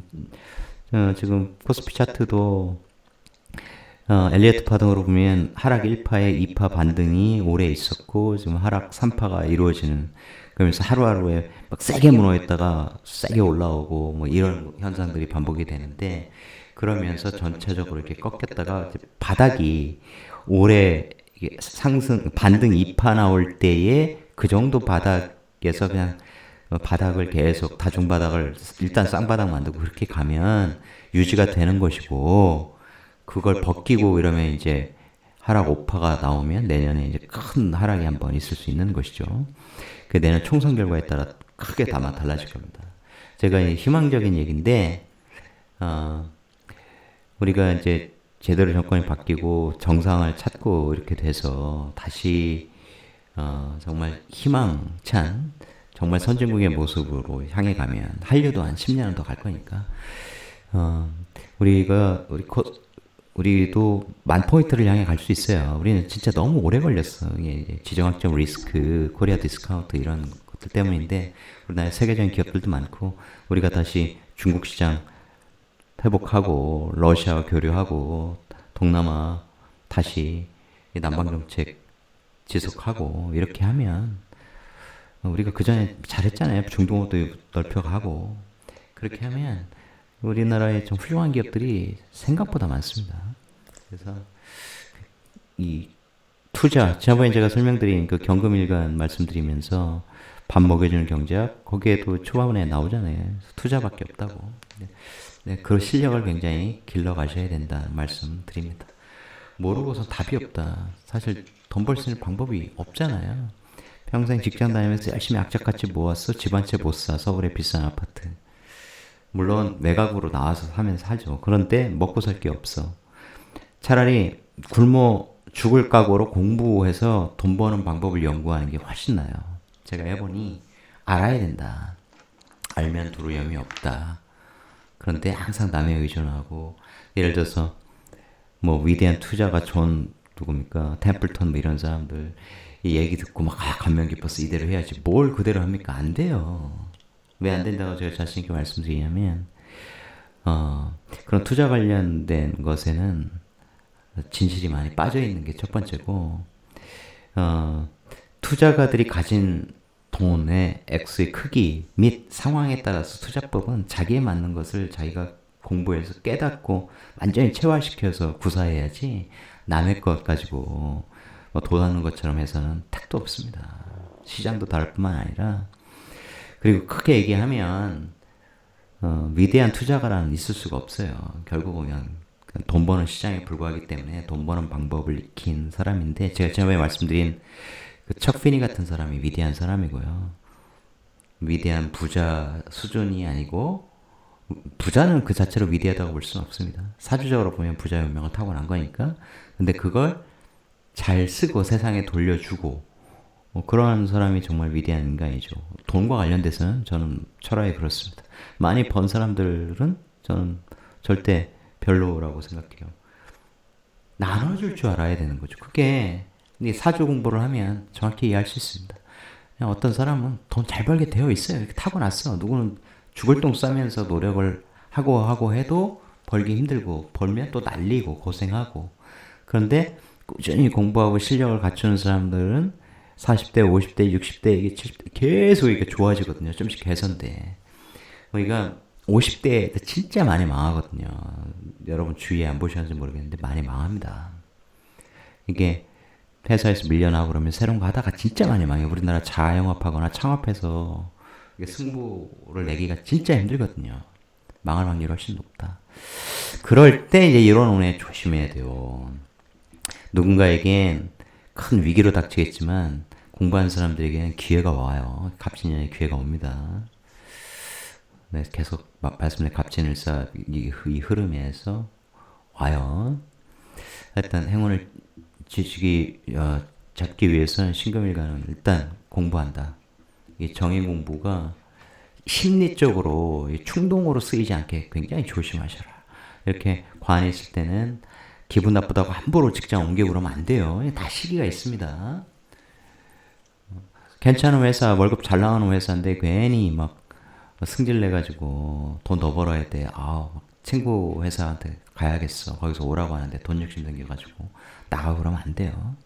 지금 코스피 차트도 엘리어트 파동으로 보면 하락 1파에 2파 반등이 오래 있었고 지금 하락 3파가 이루어지는 그러면서 하루하루에 막 세게 무너졌다가 세게 올라오고 뭐 이런 현상들이 반복이 되는데 그러면서 전체적으로 이렇게 꺾였다가 이제 바닥이 올해 상승 반등 2파 나올 때에 그 정도 바닥에서 그냥 바닥을 계속 다중바닥을 일단 쌍바닥 만들고 그렇게 가면 유지가 되는 것이고 그걸 벗기고 이러면 이제 하락 5파가 나오면 내년에 이제 큰 하락이 한번 있을 수 있는 것이죠. 그 내년 총선 결과에 따라 크게 다만 달라질 겁니다. 제가 희망적인 얘기인데 우리가 이제 제대로 정권이 바뀌고 정상을 찾고 이렇게 돼서 다시 정말 희망찬 정말 선진국의 모습으로 향해 가면 한류도 한 10년은 더 갈 거니까 우리도 만 포인트를 향해 갈 수 있어요. 우리는 진짜 너무 오래 걸렸어. 이게 지정학적 리스크, 코리아 디스카운트 이런 것들 때문인데 우리나라에 세계적인 기업들도 많고 우리가 다시 중국 시장 회복하고 러시아와 교류하고 동남아 다시 남방 정책 지속하고 이렇게 하면 우리가 그 전에 잘했잖아요. 중동도 넓혀가고 그렇게 하면 우리나라에 좀 훌륭한 기업들이 생각보다 많습니다. 그래서 이 투자 지난번에 제가 설명드린 그 경금일간 말씀드리면서 밥 먹여주는 경제학 거기에도 초반에 나오잖아요. 투자밖에 없다고. 네, 그 실력을 굉장히 길러 가셔야 된다 말씀 드립니다. 모르고서 답이 없다. 사실 돈 벌 수 있는 방법이 없잖아요. 평생 직장 다니면서 열심히 악착같이 모았어. 집 한 채 못 사. 서울의 비싼 아파트. 물론 외곽으로 나와서 사면서 하죠. 그런데 먹고 살 게 없어. 차라리 굶어 죽을 각오로 공부해서 돈 버는 방법을 연구하는 게 훨씬 나아요. 제가 해보니 알아야 된다. 알면 두려움이 없다. 그런데 항상 남에 의존하고, 예를 들어서 뭐 위대한 투자가 존 누굽니까? 템플턴 뭐 이런 사람들 이 얘기 듣고 막 감명 깊어서 이대로 해야지. 뭘 그대로 합니까? 안 돼요. 왜 안 된다고 제가 자신 있게 말씀드리냐면 그런 투자 관련된 것에는 진실이 많이 빠져 있는 게 첫 번째고, 투자가들이 가진 돈의 액수의 크기 및 상황에 따라서 투자법은 자기에 맞는 것을 자기가 공부해서 깨닫고 완전히 체화시켜서 구사해야지, 남의 것 가지고 뭐 도다는 것처럼 해서는 택도 없습니다. 시장도 다를 뿐만 아니라, 그리고 크게 얘기하면 위대한 투자가라는 있을 수가 없어요. 결국 보면 돈 버는 시장에 불과하기 때문에 돈 버는 방법을 익힌 사람인데, 제가 처음에 말씀드린 그 척피니 같은 사람이 위대한 사람이고요. 위대한 부자 수준이 아니고, 부자는 그 자체로 위대하다고 볼 수는 없습니다. 사주적으로 보면 부자의 운명을 타고난 거니까. 근데 그걸 잘 쓰고 세상에 돌려주고, 그러한 사람이 정말 위대한 인간이죠. 돈과 관련돼서는 저는 철학이 그렇습니다. 많이 번 사람들은 저는 절대 별로라고 생각해요. 나눠줄 줄 알아야 되는 거죠. 그게 사주 공부를 하면 정확히 이해할 수 있습니다. 그냥 어떤 사람은 돈 잘 벌게 되어 있어요. 이렇게 타고났어. 누구는 죽을 똥 싸면서 노력을 하고 해도 벌기 힘들고, 벌면 또 날리고 고생하고. 그런데 꾸준히 공부하고 실력을 갖추는 사람들은 40대, 50대, 60대, 70대 계속 이렇게 좋아지거든요. 좀씩 개선돼. 그러니까 50대 진짜 많이 망하거든요. 여러분 주위에 안 보셨는지 모르겠는데 많이 망합니다. 이게 회사에서 밀려나고 그러면 새로운 거 하다가 진짜 많이 망해요. 우리나라 자영업하거나 창업해서 승부를 내기가 진짜 힘들거든요. 망할 확률이 훨씬 높다. 그럴 때 이제 이런 운에 조심해야 돼요. 누군가에겐 큰 위기로 닥치겠지만 공부하는 사람들에게는 기회가 와요. 갑진년의 기회가 옵니다. 네, 계속 말씀드린 갑진을사 이 흐름에서 와요. 일단 행운을 잡기 위해서는 신금일간은 일단 공부한다. 이 정의 공부가 심리적으로 충동으로 쓰이지 않게 굉장히 조심하셔라. 이렇게 관에 있을 때는 기분 나쁘다고 함부로 직장 옮겨 그러면 안 돼요. 다 시기가 있습니다. 괜찮은 회사, 월급 잘 나오는 회사인데 괜히 막 승질 내가지고 돈 더 벌어야 돼. 친구 회사한테 가야겠어. 거기서 오라고 하는데 돈 욕심 생겨가지고 나가고 그러면 안 돼요.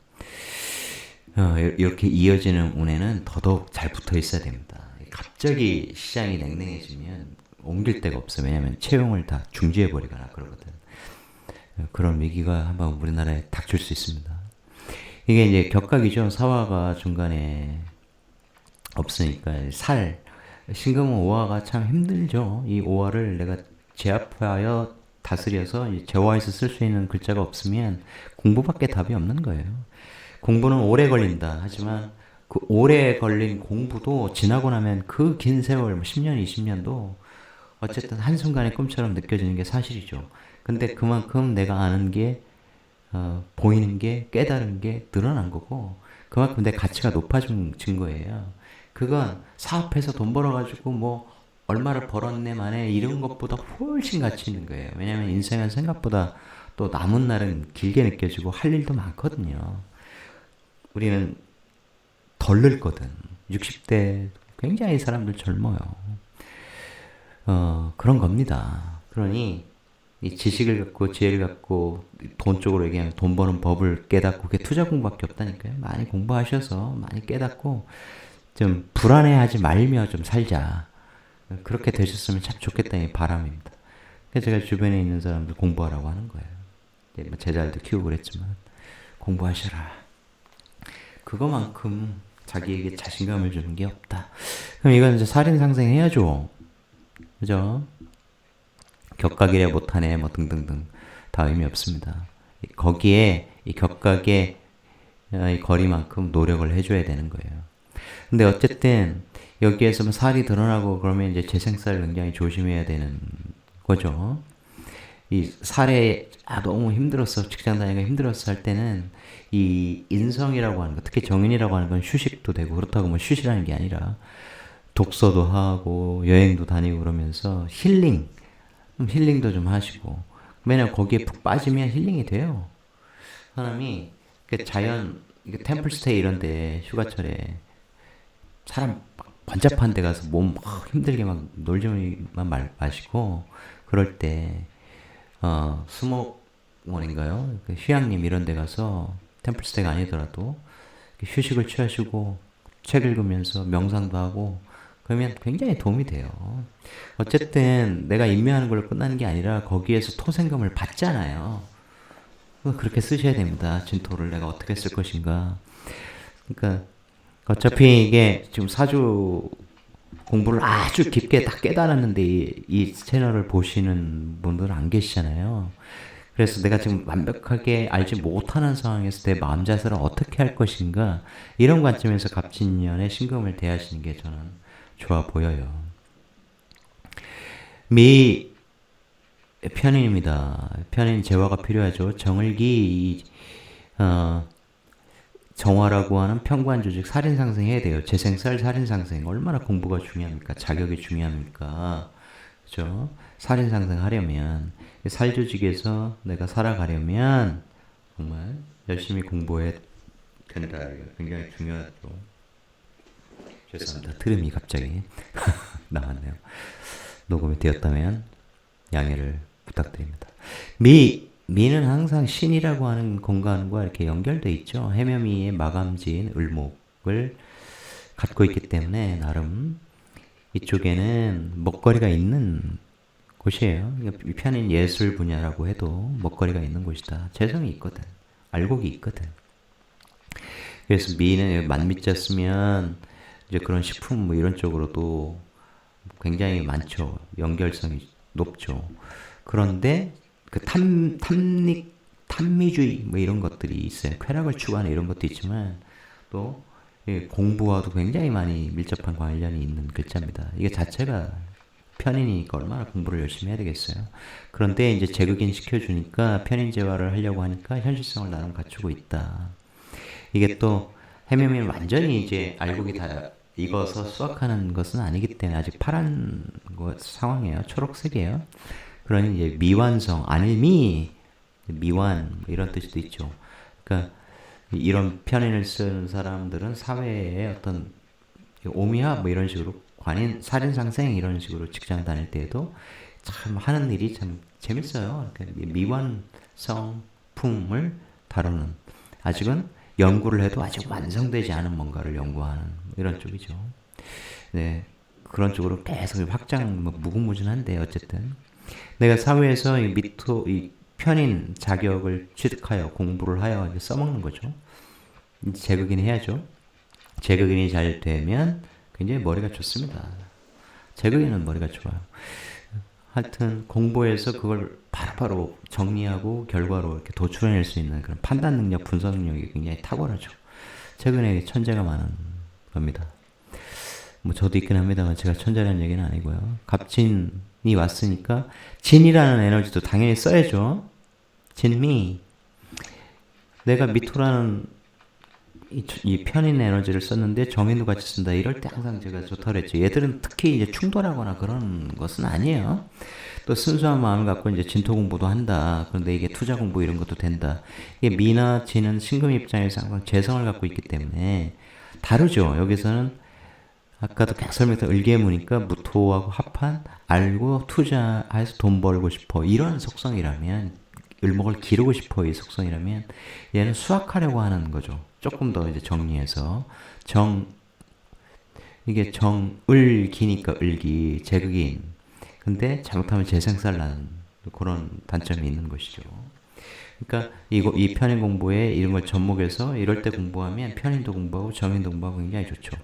이렇게 이어지는 운에는 더더욱 잘 붙어 있어야 됩니다. 갑자기 시장이 냉랭해지면 옮길 데가 없어요. 왜냐하면 채용을 다 중지해버리거나 그러거든. 그런 위기가 한번 우리나라에 닥칠 수 있습니다. 이게 이제 격각이죠. 사화가 중간에 없으니까 신금은 오화가 참 힘들죠. 이 오화를 내가 제압하여 다스려서 제화해서 쓸 수 있는 글자가 없으면 공부밖에 답이 없는 거예요. 공부는 오래 걸린다. 하지만 그 오래 걸린 공부도 지나고 나면 그 긴 세월, 10년, 20년도 어쨌든 한순간의 꿈처럼 느껴지는 게 사실이죠. 근데 그만큼 내가 아는 게, 보이는 게, 깨달은 게 늘어난 거고, 그만큼 내 가치가 높아진 거예요. 그건 사업해서 돈 벌어가지고 뭐 얼마를 벌었네 만에 이런 것보다 훨씬 가치 있는 거예요. 왜냐면 인생은 생각보다 또 남은 날은 길게 느껴지고 할 일도 많거든요. 우리는 덜 늙거든. 60대 굉장히 사람들 젊어요. 그런 겁니다. 그러니 이 지식을 갖고 지혜를 갖고 돈 쪽으로 얘기하면 돈 버는 법을 깨닫고, 그게 투자 공부밖에 없다니까요. 많이 공부하셔서 많이 깨닫고 좀 불안해하지 말며 좀 살자. 그렇게 되셨으면 참 좋겠다는 바람입니다. 그래서 제가 주변에 있는 사람들 공부하라고 하는 거예요. 제자들도 키우고 그랬지만 공부하셔라. 그거만큼 자기에게 자신감을 주는 게 없다. 그럼 이건 이제 살인 상생해야죠. 그죠? 격각이래 못하네 뭐 등등등 다 의미 없습니다. 거기에 이 격각의 이 거리만큼 노력을 해줘야 되는 거예요. 근데 어쨌든 여기에서 살이 드러나고 그러면 이제 재생살을 굉장히 조심해야 되는 거죠. 이 살에 너무 힘들었어, 직장 다니기가 힘들었어 할 때는 이 인성이라고 하는 거, 특히 정인이라고 하는 건 휴식도 되고, 그렇다고 뭐 휴식이라는 게 아니라 독서도 하고 여행도 다니고 그러면서 힐링, 힐링도 좀 하시고. 왜냐면 거기에 푹 빠지면 힐링이 돼요. 사람이 자연, 템플스테이 이런 데 휴가철에 사람 번잡한 데 가서 몸 막 힘들게 막 놀지만 마시고 그럴 때 수목원인가요? 휴양림 이런 데 가서 템플스테이가 아니더라도 휴식을 취하시고 책 읽으면서 명상도 하고 그러면 굉장히 도움이 돼요. 어쨌든 내가 임명하는 걸로 끝나는 게 아니라 거기에서 토생금을 받잖아요. 그렇게 쓰셔야 됩니다. 진토를 내가 어떻게 쓸 것인가. 그러니까 어차피 이게 지금 사주 공부를 아주 깊게 다 깨달았는데 이 채널을 보시는 분들은 안 계시잖아요. 그래서 내가 지금 완벽하게 알지 못하는 상황에서 내 마음 자세를 어떻게 할 것인가 이런 관점에서 갑진년의 신금을 대하시는 게 저는 좋아 보여요. 미 편인입니다. 편인 재화가 필요하죠. 정을기 정화라고 하는 편관 조직 살인상생 해야 돼요. 재생살 살인상생 얼마나 공부가 중요합니까? 자격이 중요합니까? 그죠? 살인상생 하려면 살조직에서 내가 살아가려면 정말 열심히 공부해야 된다. 굉장히 중요하죠. 죄송합니다. 트름이 갑자기 나왔네요. 녹음이 되었다면 양해를 부탁드립니다. 미는 항상 신이라고 하는 공간과 이렇게 연결되어 있죠. 해묘미의 마감지인 을목을 갖고 있기 때문에 나름 이쪽에는 먹거리가 있는 곳이에요. 편인 예술 분야라고 해도 먹거리가 있는 곳이다. 재성이 있거든. 알곡이 있거든. 그래서 미는 만미자 쓰면 이제 그런 식품 뭐 이런 쪽으로도 굉장히 많죠. 연결성이 높죠. 그런데 그 탐미주의 뭐 이런 것들이 있어요. 쾌락을 추구하는 이런 것도 있지만 또 공부와도 굉장히 많이 밀접한 관련이 있는 글자입니다. 이게 자체가 편인이니까 얼마나 공부를 열심히 해야 되겠어요. 그런데 이제 재극인 시켜주니까 편인재화를 하려고 하니까 현실성을 나름 갖추고 있다. 이게 또 해묘미는 완전히 이제 알곡이 다 익어서 수확하는 것은 아니기 때문에 아직 파란 상황이에요. 초록색이에요. 그러니 이제 미완성, 안일미, 미완 뭐 이런 뜻도 있죠. 그러니까 이런 편인을 쓰는 사람들은 사회에 어떤 오미화 뭐 이런 식으로 관인, 살인상생 이런 식으로 직장 다닐 때에도 참 하는 일이 참 재밌어요. 그러니까 미완성품을 다루는 아직은 연구를 해도 아직 완성되지 않은 뭔가를 연구하는 이런 쪽이죠. 네, 그런 쪽으로 계속 확장 무궁무진한데 어쨌든 내가 사회에서 이 편인 자격을 취득하여 공부를 하여 이제 써먹는 거죠. 재극인 해야죠. 재극인이 잘 되면 굉장히 머리가 좋습니다. 재극인은 머리가 좋아요. 하여튼 공부해서 그걸 바로바로 정리하고 결과로 이렇게 도출해낼 수 있는 그런 판단 능력, 분석 능력이 굉장히 탁월하죠. 최근에 천재가 많은 겁니다. 뭐 저도 있긴 합니다만 제가 천재라는 얘기는 아니고요. 갑진이 왔으니까 진이라는 에너지도 당연히 써야죠. 진미. 내가 미토라는 이 편인 에너지를 썼는데 정인도 같이 쓴다. 이럴 때 항상 제가 좋다 그랬죠. 얘들은 특히 이제 충돌하거나 그런 것은 아니에요. 또 순수한 마음을 갖고 이제 진토 공부도 한다. 그런데 이게 투자 공부 이런 것도 된다. 이게 미나 진은 신금 입장에서 항상 재성을 갖고 있기 때문에 다르죠. 여기서는 아까도 계속 설명했던 을개무니까 무토하고 합한 알고 투자해서 돈 벌고 싶어. 이런 속성이라면 을목을 기르고 싶어 이 속성이라면 얘는 수확하려고 하는 거죠. 조금 더 이제 정리해서 이게 정을기니까 을기 재극인 근데 잘못하면 재생살 나는 그런 단점이 있는 것이죠. 그러니까 이 편인 공부에 이런 걸 접목해서 이럴 때 공부하면 편인도 공부하고 정인도 공부하고 굉장히 좋죠.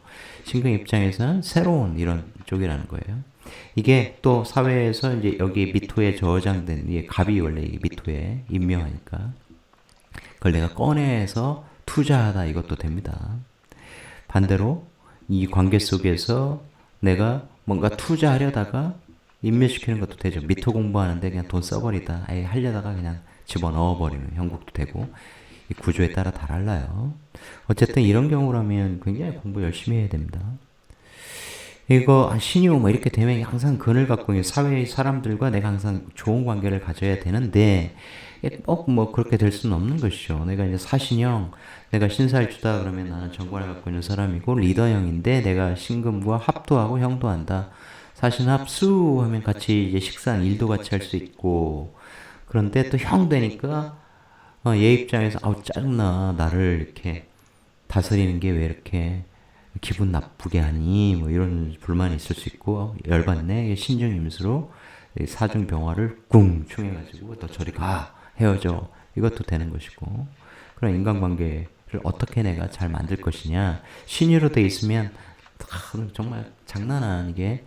신금 입장에서는 새로운 이런 쪽이라는 거예요. 이게 또 사회에서 이제 여기 미토에 저장된 이게 갑이 원래 미토에 임묘하니까 그걸 내가 꺼내서 투자하다 이것도 됩니다. 반대로 이 관계 속에서 내가 뭔가 투자하려다가 임묘시키는 것도 되죠. 미토 공부하는데 그냥 돈 써버리다 아예 하려다가 그냥 집어넣어버리는 형국도 되고 이 구조에 따라 달라요. 어쨌든 이런 경우라면 굉장히 공부 열심히 해야 됩니다. 이거 신유 뭐 이렇게 되면 항상 근을 갖고 있는 사회의 사람들과 내가 항상 좋은 관계를 가져야 되는데 꼭 뭐 그렇게 될 수는 없는 것이죠. 내가 이제 사신형, 내가 신사일주다 그러면 나는 정관을 갖고 있는 사람이고 리더형인데 내가 신금과 합도하고 형도 한다. 사신합수 하면 같이 이제 식상 일도 같이 할 수 있고 그런데 또 형 되니까 얘 입장에서 아우 짜증나 나를 이렇게 다스리는 게 왜 이렇게 기분 나쁘게 하니 뭐 이런 불만이 있을 수 있고 열받네 신중임수로 사중병화를 꿍 충해가지고 너 저리 가 헤어져 이것도 되는 것이고 그런 인간관계를 어떻게 내가 잘 만들 것이냐 신유로 돼 있으면 정말 장난 아니게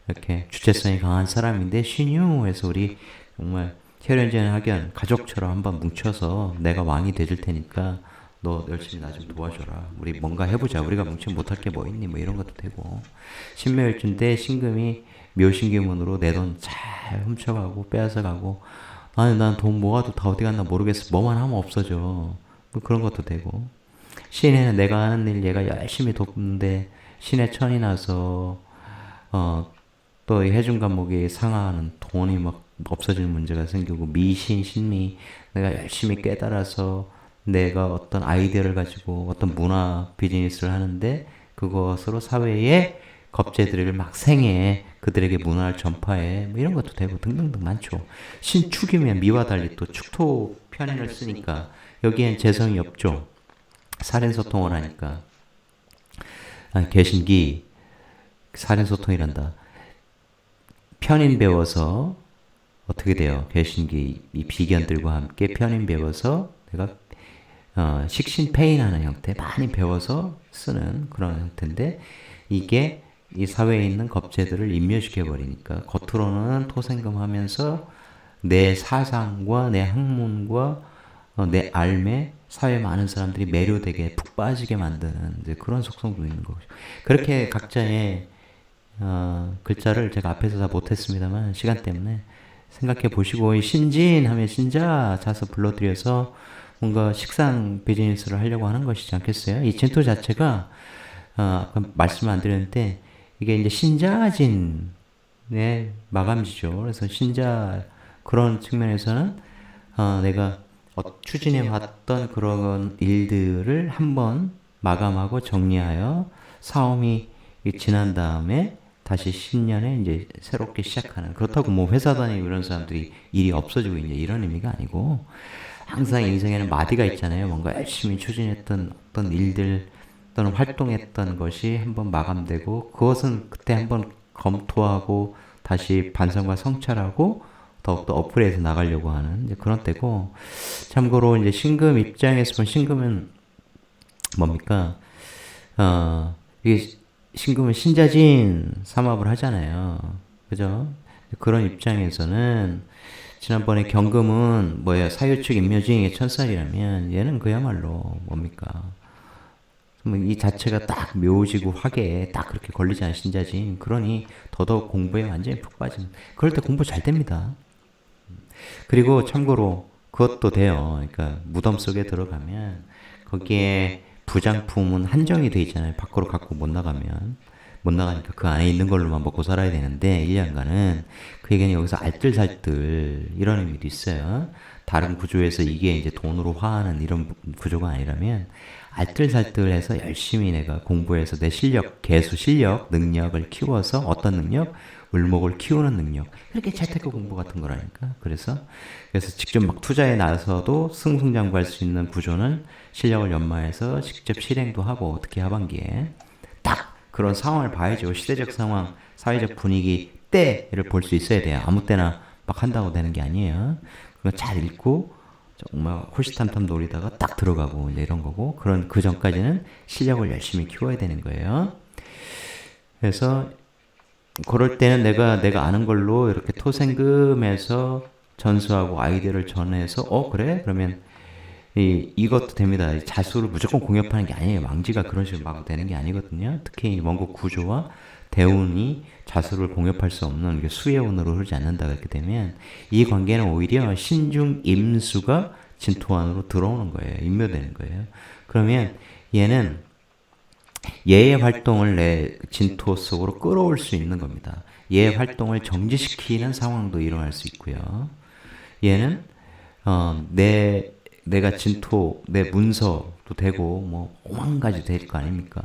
이렇게 주체성이 강한 사람인데 신유에서 우리 정말 혈연전 학연 가족처럼 한번 뭉쳐서 내가 왕이 돼줄 테니까 너 열심히 나 좀 도와줘라. 우리 뭔가 해보자. 우리가 뭉치면 못할 게 뭐 있니? 뭐 이런 것도 되고. 신묘일주인데 신금이 묘신기문으로 내 돈 잘 훔쳐가고 빼앗아가고 아니 난 돈 모아도 다 어디 갔나 모르겠어. 뭐만 하면 없어져. 뭐 그런 것도 되고. 신에는 내가 하는 일 얘가 열심히 돕는데 신의 천이 나서 또 해준 과목이 상하는 돈이 막 없어지는 문제가 생기고 미신, 신미 내가 열심히 깨달아서 내가 어떤 아이디어를 가지고 어떤 문화 비즈니스를 하는데 그것으로 사회에 겁재들을 막 생해 그들에게 문화를 전파해 뭐 이런 것도 되고 등등등 많죠. 신축이면 미와 달리 또 축토 편인을 쓰니까 여기엔 재성이 없죠. 살인소통을 하니까 개신기 살인소통이란다. 편인 배워서 어떻게 돼요? 개신기 이 비견들과 함께 편인 배워서 내가 식신페인하는 형태 많이 배워서 쓰는 그런 형태인데 이게 이 사회에 있는 겁재들을 인멸시켜버리니까 겉으로는 토생금하면서 내 사상과 내 학문과 내 알매 사회 많은 사람들이 매료되게 푹 빠지게 만드는 이제 그런 속성도 있는 거죠. 그렇게 각자의 글자를 제가 앞에서 다 못했습니다만 시간 때문에 생각해 보시고 신진 하면 신자 자서 불러들여서 뭔가 식상 비즈니스를 하려고 하는 것이지 않겠어요? 이 진토 자체가 아까 말씀 안 드렸는데 이게 이제 신자진의 마감지죠. 그래서 신자 그런 측면에서는 내가 추진해 왔던 그런 일들을 한번 마감하고 정리하여 사움이 지난 다음에 다시 신년에 이제 새롭게 시작하는 그렇다고 뭐 회사 다니고 이런 사람들이 일이 없어지고 이제 이런 의미가 아니고 항상 인생에는 마디가 있잖아요. 뭔가 열심히 추진했던 어떤 일들 또는 활동했던 것이 한번 마감되고 그것은 그때 한번 검토하고 다시 반성과 성찰하고 더욱더 어플에서 나가려고 하는 이제 그런 때고 참고로 이제 신금 입장에서 보면 신금은 뭡니까? 이게 신금은 신자진 삼합을 하잖아요. 그죠? 그런 입장에서는 지난번에 경금은 뭐야 사유축 임묘징의 천살이라면 얘는 그야말로 뭡니까? 이 자체가 딱 묘지고 화계에 딱 그렇게 걸리지 않은 신자진 그러니 더더욱 공부에 완전히 푹 빠지는 그럴 때 공부 잘 됩니다. 그리고 참고로 그것도 돼요. 그러니까 무덤 속에 들어가면 거기에 부장품은 한정이 돼 있잖아요. 밖으로 갖고 못 나가니까 그 안에 있는 걸로만 먹고 살아야 되는데 1년간은 그 얘기는 여기서 알뜰살뜰 이런 의미도 있어요. 다른 구조에서 이게 이제 돈으로 화하는 이런 구조가 아니라면 알뜰살뜰해서 열심히 내가 공부해서 내 실력, 개수 실력, 능력을 키워서 어떤 능력? 을목을 키우는 능력. 그렇게 재테크 공부 같은 거라니까. 그래서 직접 막 투자에 나서도 승승장구할 수 있는 구조는 실력을 연마해서 직접 실행도 하고 특히 하반기에 딱 그런 상황을 봐야죠. 시대적 상황, 사회적 분위기, 때를 볼 수 있어야 돼요. 아무 때나 막 한다고 되는 게 아니에요. 그거 잘 읽고 정말 호시탐탐 노리다가 딱 들어가고 이제 이런 거고 그런 그 전까지는 실력을 열심히 키워야 되는 거예요. 그래서 그럴 때는 내가 아는 걸로 이렇게 토생금에서 전수하고 아이디어를 전해서 그래? 그러면 이것도 됩니다. 자수를 무조건 공협하는 게 아니에요. 왕지가 그런 식으로 막 되는 게 아니거든요. 특히 원국 구조와 대운이 자수를 공협할 수 없는 수예운으로 흐르지 않는다 그렇게 되면 이 관계는 오히려 신중 임수가 진토 안으로 들어오는 거예요. 임묘되는 거예요. 그러면 얘는 얘의 활동을 내 진토 속으로 끌어올 수 있는 겁니다. 얘의 활동을 정지시키는 상황도 일어날 수 있고요. 얘는 내가 진토, 내 문서도 되고 뭐 5만 가지 될 거 아닙니까?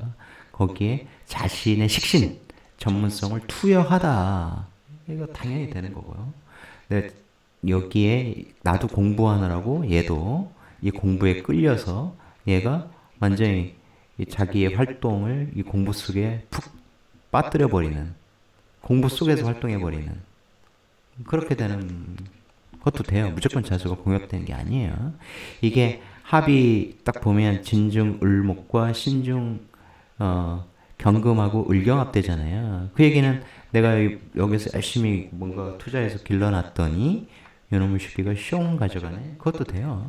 거기에 자신의 식신, 전문성을 투여하다. 이거 당연히 되는 거고요. 여기에 나도 공부하느라고 얘도 이 공부에 끌려서 얘가 완전히 자기의 활동을 이 공부 속에 푹 빠뜨려 버리는, 공부 속에서 활동해 버리는, 그렇게 되는 것도 돼요. 무조건 자수가 공역되는 게 아니에요. 이게 합이 딱 보면 진중을목과 신중 경금하고 을경합되잖아요. 그 얘기는 내가 여기서 열심히 뭔가 투자해서 길러놨더니 요놈의 새끼가 숑 가져가네. 그것도 돼요.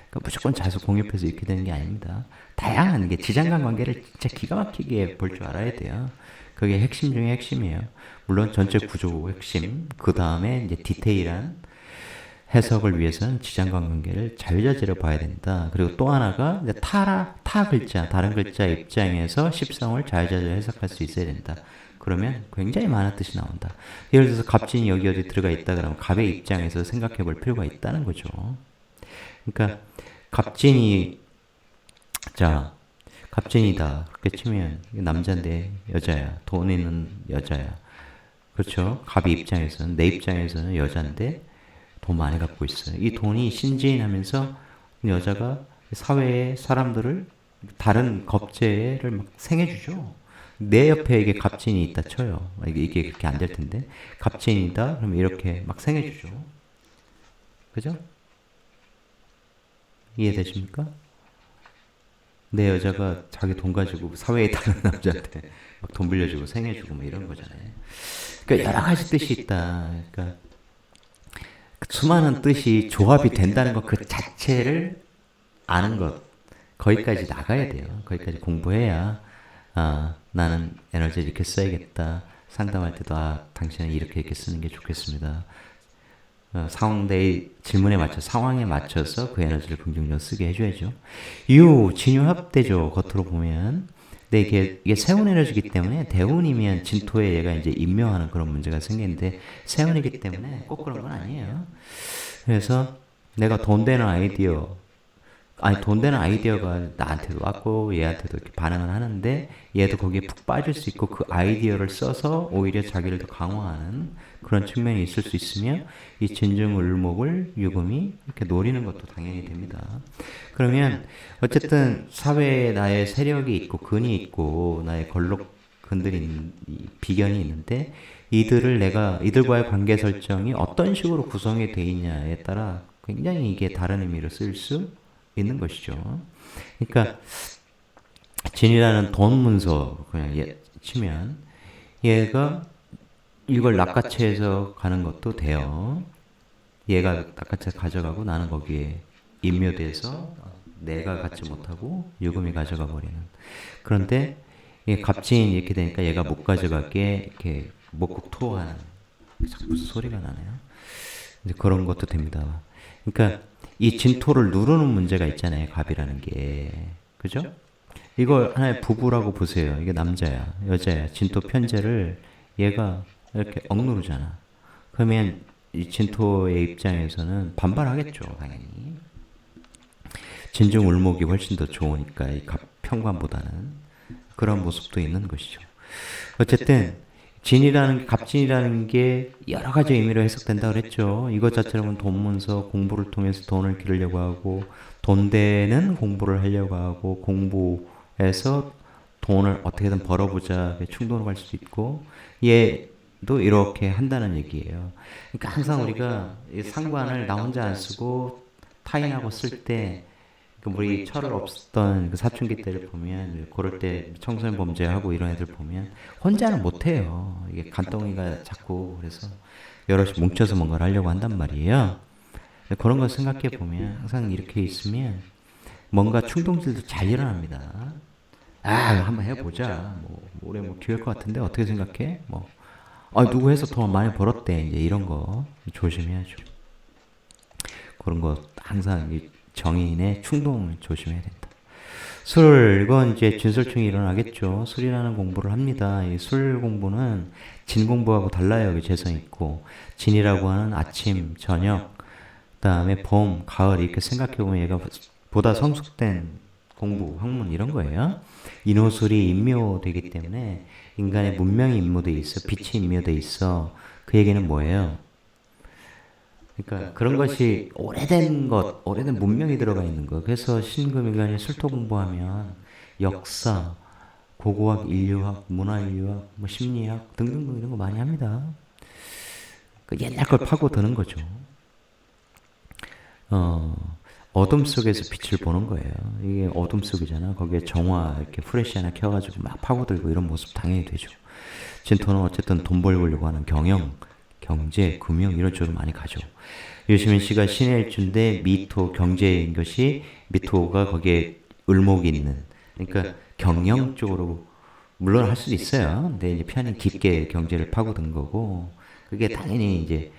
그러니까 무조건 자수 공유해서 이렇게 되는 게 아닙니다. 다양한 게 지장간 관계를 진짜 기가 막히게 볼 줄 알아야 돼요. 그게 핵심 중에 핵심이에요. 물론 전체 구조 핵심, 그 다음에 이제 디테일한 해석을 위해서는 지장간 관계를 자유자재로 봐야 된다. 그리고 또 하나가 이제 타 글자, 다른 글자 입장에서 십성을 자유자재로 해석할 수 있어야 된다. 그러면 굉장히 많은 뜻이 나온다. 예를 들어서 갑진이 여기 어디 들어가 있다 그러면 갑의 입장에서 생각해 볼 필요가 있다는 거죠. 그러니까 갑진이, 자, 갑진이다 그렇게 치면 남자인데 여자야, 돈 있는 여자야. 그렇죠? 갑의 입장에서는, 내 입장에서는 여자인데 돈 많이 갖고 있어요. 이 돈이 신지인하면서 여자가 사회의 사람들을, 다른 겁재를 막 생해주죠. 내 옆에 이게 갑진이 있다 쳐요. 이게 그렇게 안 될 텐데. 갑진이다? 그러면 이렇게 막 생해주죠. 그죠? 이해되십니까? 내 여자가 자기 돈 가지고 사회에 다른 남자한테 막 돈 빌려주고 생해주고 뭐 이런 거잖아요. 그러니까 여러 가지 뜻이 있다. 그러니까 수많은 뜻이 조합이 된다는 것 그 자체를 아는 것, 거기까지 나가야 돼요. 거기까지 공부해야 나는 에너지를 이렇게 써야겠다. 상담할 때도 당신은 이렇게 쓰는 게 좋겠습니다. 상대의 질문에 맞춰, 상황에 맞춰서 그 에너지를 긍정적으로 쓰게 해줘야죠. 진유합되죠. 겉으로 보면. 근데 이게 세운 에너지이기 때문에 대운이면 진토에 얘가 이제 임명하는 그런 문제가 생기는데 세운이기 때문에 꼭 그런 건 아니에요. 그래서 내가 돈 되는 아이디어, 돈 되는 아이디어가 나한테도 왔고 얘한테도 이렇게 반응을 하는데 얘도 거기에 푹 빠질 수 있고 그 아이디어를 써서 오히려 자기를 더 강화하는 그런 측면이 있을 수 있으며 이 진중을목을 유금이 이렇게 노리는 것도 당연히 됩니다. 그러면 어쨌든 사회에 나의 세력이 있고 근이 있고 나의 걸록 근들이 비견이 있는데 이들과의 관계 설정이 어떤 식으로 구성이 되어 있냐에 따라 굉장히 이게 다른 의미로 쓸 수 있는 것이죠. 그러니까 진이라는 돈 문서 그냥 치면 얘가 이걸 낚아채해서 가는 것도 돼요. 얘가 낚아채 가져가고 나는 거기에 인묘돼서 내가 갖지 못하고 유금이 가져가 버리는. 그런데 갑진이 이렇게 되니까 얘가 못 가져가게 이렇게 목국 토하는 자꾸 소리가 나네요. 이제 그런 것도 됩니다. 그러니까 이 진토를 누르는 문제가 있잖아요. 갑이라는 게. 그죠? 이걸 하나의 부부라고 보세요. 이게 남자야, 여자야. 진토 편제를 얘가 이렇게 억누르잖아. 그러면 이 진토의 입장에서는 반발하겠죠. 당연히. 진중울목이 훨씬 더 좋으니까 이 갑 평관보다는 그런 모습도 있는 것이죠. 어쨌든 갑진이라는 게 여러 가지 의미로 해석된다 그랬죠. 이것 자체로는 돈문서, 공부를 통해서 돈을 기르려고 하고 돈 되는 공부를 하려고 하고 공부해서 돈을 어떻게든 벌어보자 충동으로 갈 수도 있고 얘도 이렇게 한다는 얘기예요. 그러니까 항상 우리가 상관을 나 혼자 안 쓰고 타인하고 쓸때 우리 철을 없었던 그 사춘기 때를 보면 그럴 때 청소년 범죄하고 이런 애들 보면 혼자는 못해요. 이게 간덩이가 자꾸 그래서 여럿이 뭉쳐서 뭔가를 하려고 한단 말이에요. 그런 걸 생각해 보면 항상 이렇게 있으면 뭔가 충동질도 잘 일어납니다. 한번 해보자. 올해 기회일 것 같은데 어떻게 생각해? 누구 해서 돈 많이 벌었대. 이제 이런 거 조심해야죠. 그런 거 항상 정의인의 충동을 조심해야 된다. 이건 이제 진설충이 일어나겠죠. 술이라는 공부를 합니다. 이 술 공부는 진 공부하고 달라요. 재성 있고. 진이라고 하는 아침, 저녁, 그다음에 봄, 가을 이렇게 생각해보면 얘가 보다 성숙된 공부, 학문 이런 거예요. 인호술이 임묘되기 때문에 인간의 문명이 임무돼 있어. 빛이 임무돼 있어. 그 얘기는 뭐예요? 그러니까 그런 것이 오래된 문명이 들어가 있는 거. 그래서 신금일간이 술토 공부하면 역사, 고고학, 인류학, 문화인류학, 뭐 심리학 등등등 이런 거 많이 합니다. 그 옛날 걸 파고드는 거죠. 어둠 속에서 빛을 보는 거예요. 이게 어둠 속이잖아. 거기에 정화 이렇게 프레시 하나 켜가지고 막 파고들고 이런 모습 당연히 되죠. 진토는 어쨌든 돈 벌려고 하는 경영, 경제, 금융 이런 쪽으로 많이 가죠. 유시민 씨가 신의 일주인데 미토 경제인 것이 미토가 거기에 을목이 있는 그러니까 경영 쪽으로 물론 할 수도 있어요. 근데 이제 편히 깊게 경제를 파고든 거고 그게 당연히 이제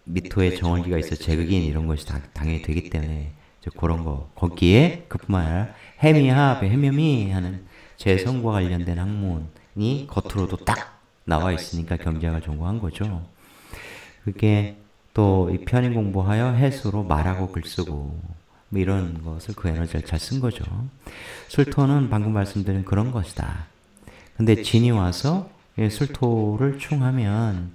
미토의 정월기가 있어 제극인 이런 것이 당연히 되기 때문에 그런 거 거기에 그뿐만 아니라 해미합, 해묘미 하는 재성과 관련된 학문이 겉으로도 딱 나와 있으니까 경제학을 전공한 거죠. 그게 또 이 편인 공부하여 해수로 말하고 글쓰고 뭐 이런 것을 그 에너지를 잘 쓴 거죠. 술토는 방금 말씀드린 그런 것이다. 근데 진이 와서 술토를 충하면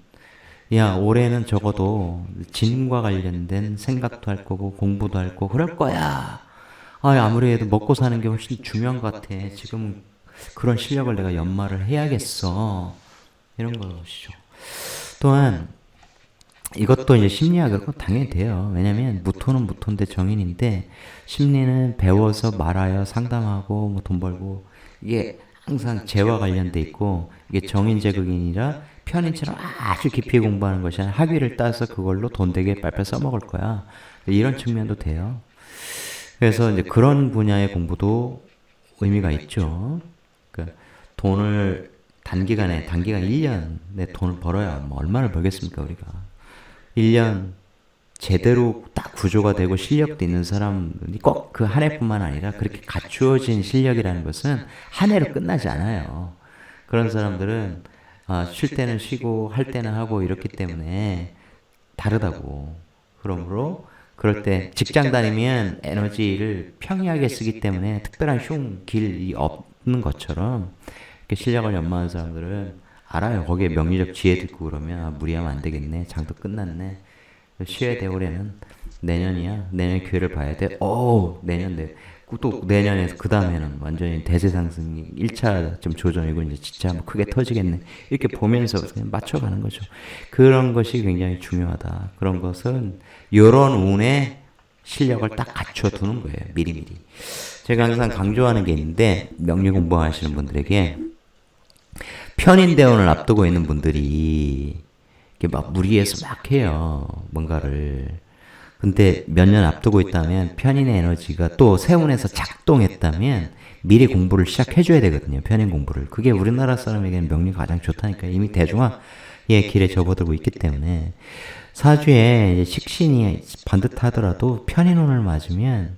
야 올해는 적어도 진과 관련된 생각도 할 거고 공부도 할 거고 그럴 거야. 아무래도 먹고 사는 게 훨씬 중요한 것 같아. 지금 그런 실력을 내가 연마를 해야겠어. 이런 것이죠. 또한 이것도 이제 심리학으로 당연히 돼요. 왜냐면 무토는 무토인데 정인인데 심리는 배워서 말하여 상담하고 뭐 돈 벌고 이게 항상 재와 관련돼 있고 이게 정인제극인이라 편인처럼 아주 깊이 공부하는 것이 아니라 학위를 따서 그걸로 돈 되게 빨빨 써먹을 거야. 이런 측면도 돼요. 그래서 이제 그런 분야의 공부도 의미가 있죠. 그러니까 돈을 단기간 1년에 돈을 벌어야 뭐 얼마나 벌겠습니까 우리가. 1년 제대로 딱 구조가 되고 실력도 있는 사람이 꼭 그 한 해뿐만 아니라 그렇게 갖추어진 실력이라는 것은 한 해로 끝나지 않아요. 그런 사람들은 쉴 때는 쉬고 할 때는 하고 이렇기 때문에 다르다고. 그러므로 그럴 때 직장 다니면 에너지를 평이하게 쓰기 때문에 특별한 길이 없는 것처럼 이렇게 실력을 연마하는 사람들은 알아요. 거기에 명리적 지혜도 있고 그러면 무리하면 안 되겠네. 장도 끝났네. 쉬어야 돼. 올해는 내년이야. 내년 기회를 봐야 돼. 내년 또 내년에서 그 다음에는 완전히 대세상승이 1차 좀 조정이고 이제 진짜 한번 크게 터지겠네. 이렇게 보면서 그냥 맞춰가는 거죠. 그런 것이 굉장히 중요하다. 그런 것은 이런 운의 실력을 딱 갖춰두는 거예요. 미리미리. 제가 항상 강조하는 게 있는데 명리 공부하시는 분들에게 편인대원을 앞두고 있는 분들이 이렇게 막 무리해서 막 해요. 뭔가를. 근데 몇 년 앞두고 있다면 편인의 에너지가 또 세운에서 작동했다면 미리 공부를 시작해줘야 되거든요. 편인 공부를. 그게 우리나라 사람에게는 명리가 가장 좋다니까. 이미 대중화의 길에 접어들고 있기 때문에 사주에 식신이 반듯하더라도 편인운을 맞으면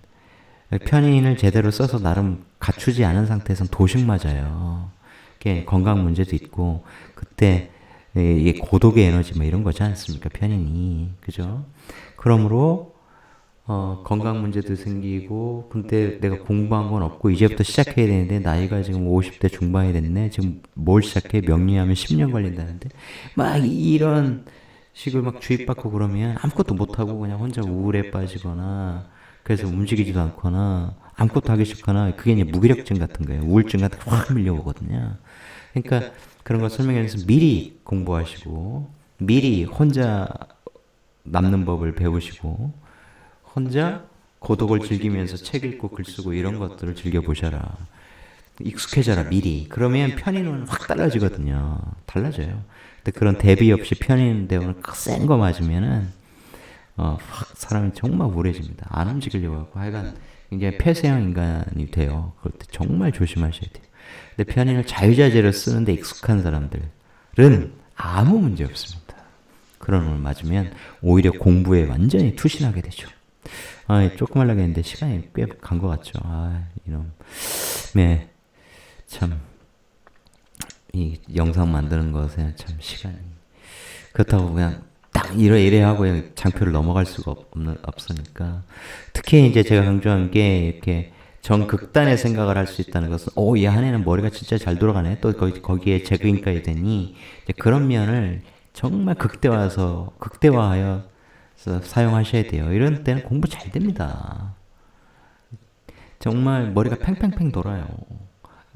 편인을 제대로 써서 나름 갖추지 않은 상태에서는 도식 맞아요. 건강 문제도 있고 그때 이게 고독의 에너지 뭐 이런 거지 않습니까? 편인이. 그죠? 그러므로 건강 문제도 생기고 근데 내가 공부한 건 없고 이제부터 시작해야 되는데 나이가 지금 50대 중반이 됐네. 지금 뭘 시작해? 명리하면 10년 걸린다는데 막 이런 식으로 막 주입받고 그러면 아무것도 못하고 그냥 혼자 우울에 빠지거나 그래서 움직이지도 않거나 아무것도 하기 싫거나 그게 이제 무기력증 같은 거예요. 우울증 같은 거 확 밀려오거든요. 그러니까 그런 거 설명해서 미리 공부하시고 미리 혼자 남는 법을 배우시고 혼자 고독을 즐기면서 책 읽고 글 쓰고 이런 것들을 즐겨보셔라. 익숙해져라 미리. 그러면 편인은 확 달라지거든요. 달라져요. 근데 그런 대비 없이 편인 대우는 센 거 맞으면은 확 사람이 정말 우울해집니다. 안 움직이려고 하고 하여간 굉장히 폐쇄형 인간이 돼요. 그럴 때 정말 조심하셔야 돼요. 근데 편인을 자유자재로 쓰는데 익숙한 사람들은 아무 문제 없습니다. 그런 걸 맞으면 오히려 공부에 완전히 투신하게 되죠. 조금 하려고 했는데 시간이 꽤 간 것 같죠. 이놈. 네, 참, 이 영상 만드는 것에 참 시간이. 그렇다고 그냥 딱 이래 하고 그냥 장표를 넘어갈 수가 없으니까. 특히 이제 제가 강조한 게 이렇게 정극단의 생각을 할 수 있다는 것은, 이 한 해는 머리가 진짜 잘 돌아가네. 또 거기에 재그인까지 되니, 이제 그런 면을 정말 극대화해서 사용하셔야 돼요. 이런 때는 공부 잘 됩니다. 정말 머리가 팽팽팽 돌아요.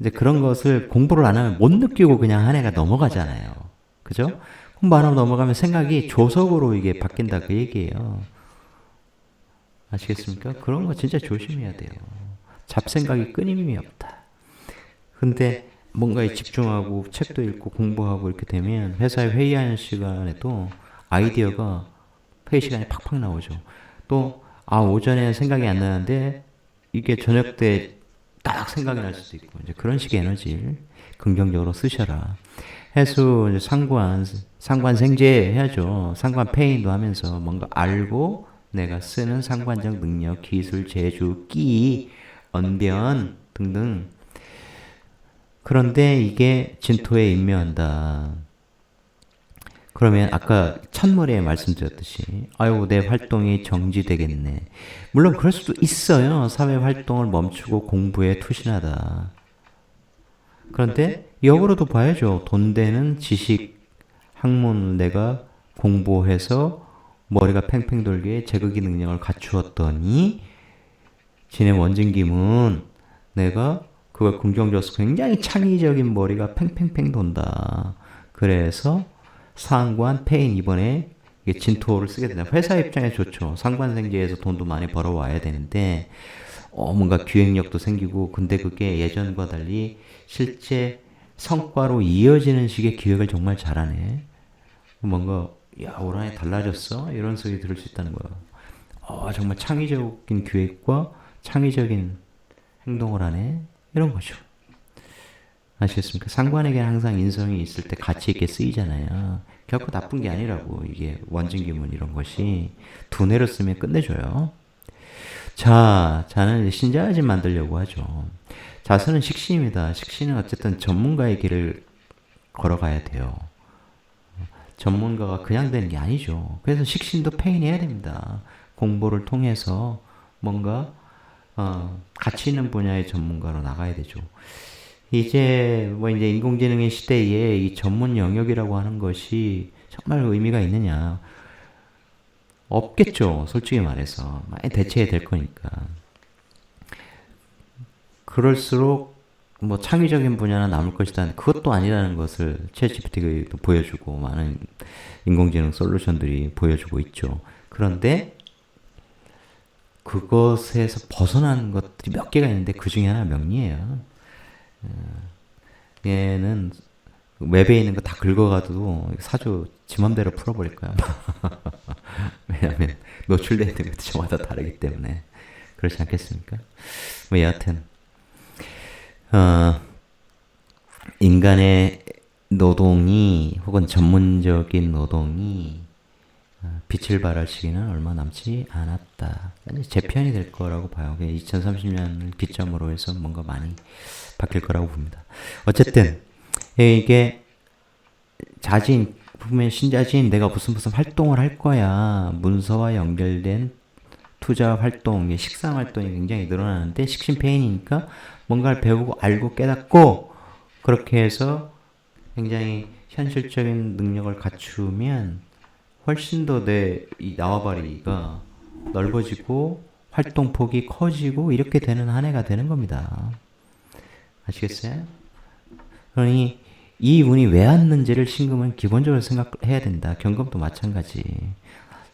이제 그런 것을 공부를 안 하면 못 느끼고 그냥 한 해가 넘어가잖아요. 그죠? 공부 안 하고 넘어가면 생각이 조석으로 이게 바뀐다 그 얘기예요. 아시겠습니까? 그런 거 진짜 조심해야 돼요. 잡생각이 끊임이 없다. 근데 뭔가에 집중하고 책도 읽고 공부하고 이렇게 되면 회사에 회의하는 시간에도 아이디어가 회의 시간에 팍팍 나오죠. 또 오전에 생각이 안 나는데 이게 저녁 때 딱 생각이 날 수도 있고, 이제 그런 식의 에너지를 긍정적으로 쓰셔라. 해수 이제 상관생제 해야죠. 상관 페인도 하면서 뭔가 알고 내가 쓰는 상관적 능력, 기술, 재주, 끼, 언변 등등. 그런데 이게 진토에 임묘한다. 그러면 아까 첫머리에 말씀드렸듯이 내 활동이 정지되겠네. 물론 그럴 수도 있어요. 사회 활동을 멈추고 공부에 투신하다. 그런데 역으로도 봐야죠. 돈 되는 지식, 학문을 내가 공부해서 머리가 팽팽 돌게 제거기 능력을 갖추었더니 진의 원진김은 내가 그걸 긍정적으로 굉장히 창의적인 머리가 팽팽팽 돈다. 그래서 상관, 페인 이번에 진토를 쓰게 된다. 회사 입장에 좋죠. 상관생제에서 돈도 많이 벌어와야 되는데 뭔가 기획력도 생기고, 근데 그게 예전과 달리 실제 성과로 이어지는 식의 기획을 정말 잘하네. 뭔가 올 한 해 달라졌어? 이런 소리 들을 수 있다는 거야. 정말 창의적인 기획과 창의적인 행동을 하네. 이런 거죠. 아시겠습니까? 상관에게는 항상 인성이 있을 때 가치 있게 쓰이잖아요. 결코 나쁜 게 아니라고. 이게 원진기문 이런 것이 두뇌로 쓰면 끝내줘요. 자는 신자진 만들려고 하죠. 자서는 식신입니다. 식신은 어쨌든 전문가의 길을 걸어가야 돼요. 전문가가 그냥 되는 게 아니죠. 그래서 식신도 페인해야 됩니다. 공부를 통해서 뭔가 가치 있는 분야의 전문가로 나가야 되죠. 이제 인공지능의 시대에 이 전문 영역이라고 하는 것이 정말 의미가 있느냐? 없겠죠. 솔직히 말해서 많이 대체해야 될 거니까. 그럴수록 창의적인 분야는 남을 것이다. 그것도 아니라는 것을 챗GPT가 보여주고 많은 인공지능 솔루션들이 보여주고 있죠. 그런데 그것에서 벗어난 것들이 몇 개가 있는데 그 중에 하나 명리예요. 얘는 웹에 있는 거 다 긁어가도 사주 지 맘대로 풀어버릴 거야. 왜냐하면 노출되어 있는 것도 저마다 다르기 때문에. 그렇지 않겠습니까? 여하튼 인간의 노동이 혹은 전문적인 노동이 빛을 발할 시기는 얼마 남지 않았다. 재편이 될 거라고 봐요. 2030년을 기점으로 해서 뭔가 많이 바뀔 거라고 봅니다. 어쨌든 이게 자진, 보면 신자진 내가 무슨 활동을 할 거야. 문서와 연결된 투자 활동, 식상 활동이 굉장히 늘어나는데 식신페인이니까 뭔가를 배우고 알고 깨닫고 그렇게 해서 굉장히 현실적인 능력을 갖추면 훨씬 더 내 이 나와바리가 넓어지고 활동폭이 커지고 이렇게 되는 한 해가 되는 겁니다. 아시겠어요? 그러니 이 운이 왜 왔는지를 신금은 기본적으로 생각해야 된다. 경금도 마찬가지.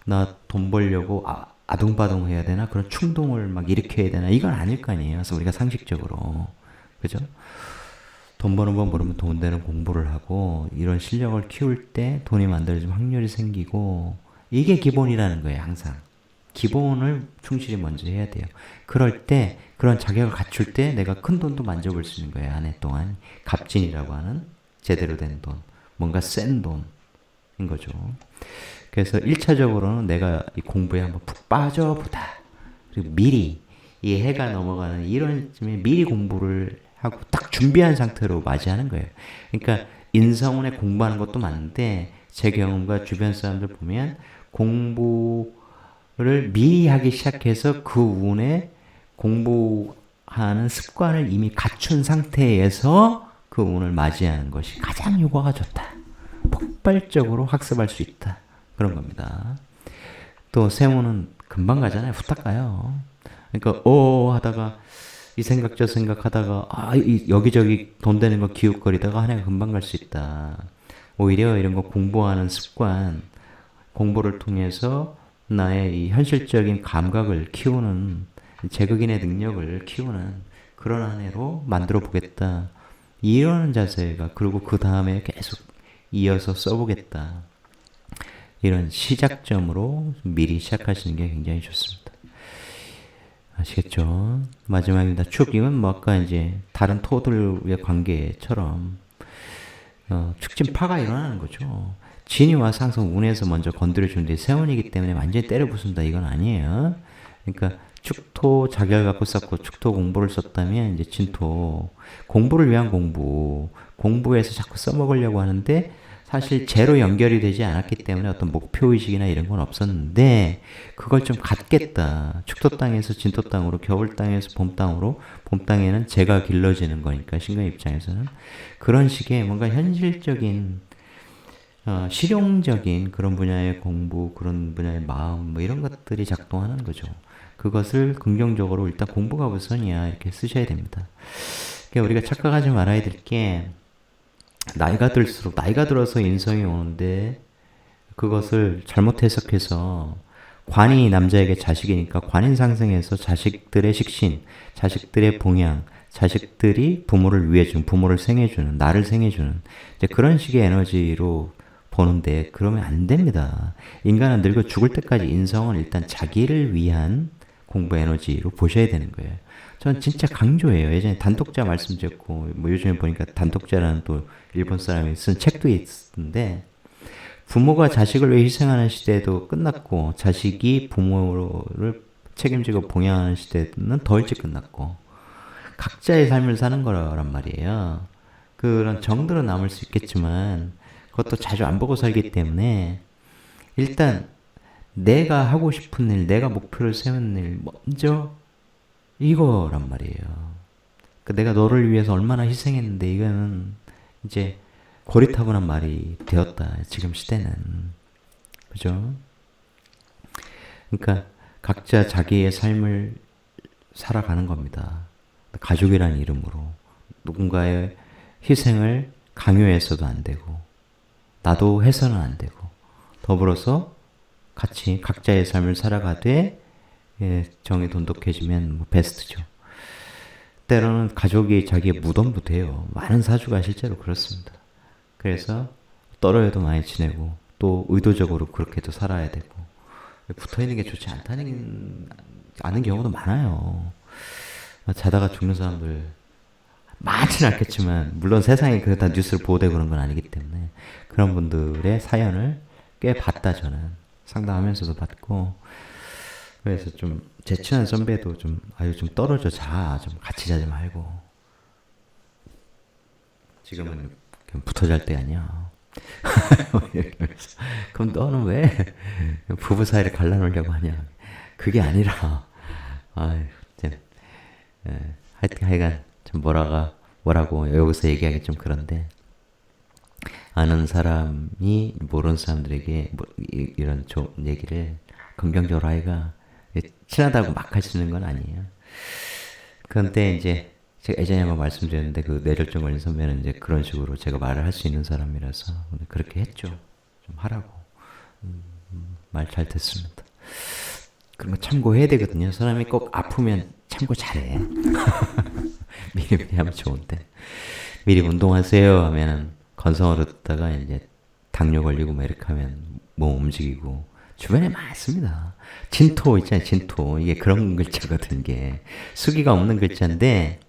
나 돈 벌려고 아둥바둥 해야 되나? 그런 충동을 막 일으켜야 되나? 이건 아닐 거 아니에요. 그래서 우리가 상식적으로. 그죠? 돈 버는 건 모르면 돈 되는 공부를 하고 이런 실력을 키울 때 돈이 만들어질 확률이 생기고 이게 기본이라는 거예요. 항상. 기본을 충실히 먼저 해야 돼요. 그럴 때 그런 자격을 갖출 때 내가 큰 돈도 만져볼 수 있는 거예요. 한 해 동안. 갑진이라고 하는 제대로 된 돈. 뭔가 센 돈인 거죠. 그래서 1차적으로는 내가 이 공부에 한번 푹 빠져보다. 그리고 미리 이 해가 넘어가는 이런 쯤에 미리 공부를 하고 딱 준비한 상태로 맞이하는 거예요. 그러니까 인성운에 공부하는 것도 많은데 제 경험과 주변 사람들 보면 공부를 미리 하기 시작해서 그 운에 공부하는 습관을 이미 갖춘 상태에서 그 운을 맞이하는 것이 가장 효과가 좋다. 폭발적으로 학습할 수 있다. 그런 겁니다. 또 세운은 금방 가잖아요. 후딱 가요. 그러니까 하다가 이 생각 저 생각 하다가 여기저기 돈 되는 거 기웃거리다가 한 해가 금방 갈 수 있다. 오히려 이런 거 공부하는 습관, 공부를 통해서 나의 이 현실적인 감각을 키우는, 제극인의 능력을 키우는 그런 한 해로 만들어 보겠다. 이런 자세가, 그리고 그 다음에 계속 이어서 써보겠다. 이런 시작점으로 미리 시작하시는 게 굉장히 좋습니다. 아시겠죠? 마지막입니다. 축임은 뭐 아까 이제 다른 토들의 관계처럼 축진파가 일어나는 거죠. 진이와 상성 운에서 먼저 건드려주는데 세운이기 때문에 완전히 때려 부순다 이건 아니에요. 그러니까 축토 자결 갖고 썼고 축토 공부를 썼다면 이제 진토 공부를 위한 공부에서 자꾸 써먹으려고 하는데 사실 제로 연결이 되지 않았기 때문에 어떤 목표의식이나 이런 건 없었는데 그걸 좀 갖겠다. 축토 땅에서 진토 땅으로, 겨울 땅에서 봄 땅으로, 봄 땅에는 재가 길러지는 거니까 신금 입장에서는 그런 식의 뭔가 현실적인 실용적인 그런 분야의 공부, 그런 분야의 마음 뭐 이런 것들이 작동하는 거죠. 그것을 긍정적으로 일단 공부가 우선이야 이렇게 쓰셔야 됩니다. 그러니까 우리가 착각하지 말아야 될 게 나이가 들수록 나이가 들어서 인성이 오는데 그것을 잘못 해석해서 관이 남자에게 자식이니까 관인 상승해서 자식들의 식신, 자식들의 봉양, 자식들이 부모를 위해주는, 부모를 생해주는, 나를 생해주는 이제 그런 식의 에너지로 보는데 그러면 안 됩니다. 인간은 늙어 죽을 때까지 인성은 일단 자기를 위한 공부 에너지로 보셔야 되는 거예요. 저는 진짜 강조해요. 예전에 단독자 말씀드렸고 뭐 요즘에 보니까 단독자라는 또 일본 사람이 쓴 책도 있는데 부모가 자식을 위해 희생하는 시대도 끝났고 자식이 부모를 책임지고 봉양하는 시대는 더 일찍 끝났고 각자의 삶을 사는 거란 말이에요. 그런 정들은 남을 수 있겠지만 그것도 자주 안 보고 살기 때문에 일단 내가 하고 싶은 일, 내가 목표를 세운 일 먼저 이거란 말이에요. 그러니까 내가 너를 위해서 얼마나 희생했는데 이거는 이제 고리타분한 말이 되었다. 지금 시대는. 그죠? 그러니까 각자 자기의 삶을 살아가는 겁니다. 가족이라는 이름으로 누군가의 희생을 강요해서도 안 되고 나도 해서는 안 되고 더불어서 같이 각자의 삶을 살아가되 정이 돈독해지면 뭐 베스트죠. 때로는 가족이 자기의 무덤도 돼요. 많은 사주가 실제로 그렇습니다. 그래서 떨어져도 많이 지내고 또 의도적으로 그렇게도 살아야 되고 붙어있는 게 좋지 않은 경우도 많아요. 자다가 죽는 사람들 많지는 않겠지만 물론 세상에 다 뉴스를 보도되고 그런 건 아니기 때문에 그런 분들의 사연을 꽤 봤다. 저는 상담하면서도 봤고 그래서 좀 제 친한 선배도 좀 떨어져 자, 좀 같이 자지 말고 지금은 그냥 붙어 잘 때 아니야. 그럼 너는 왜 부부 사이를 갈라놓으려고 하냐? 그게 아니라 하여간 좀 뭐라고 여기서 얘기하기 좀 그런데 아는 사람이 모르는 사람들에게 이런 좋은 얘기를 긍정적으로 하기가 친하다고 막 할 수 있는 건 아니에요. 그런데 이제 제가 예전에 한번 말씀드렸는데 그 뇌졸중 걸린 선배는 이제 그런 식으로 제가 말을 할 수 있는 사람이라서 그렇게 했죠. 좀 하라고. 말 잘 듣습니다. 그런 거 참고해야 되거든요. 사람이 꼭 아프면 참고 잘해. 미리 하면 좋은데 미리 운동하세요 하면 건성으로 듣다가 이제 당뇨 걸리고 뭐 이렇게 하면 몸 움직이고 주변에 많습니다. 진토 있잖아요. 진토 이게 그런 글자거든. 이게 수기가 없는 글자인데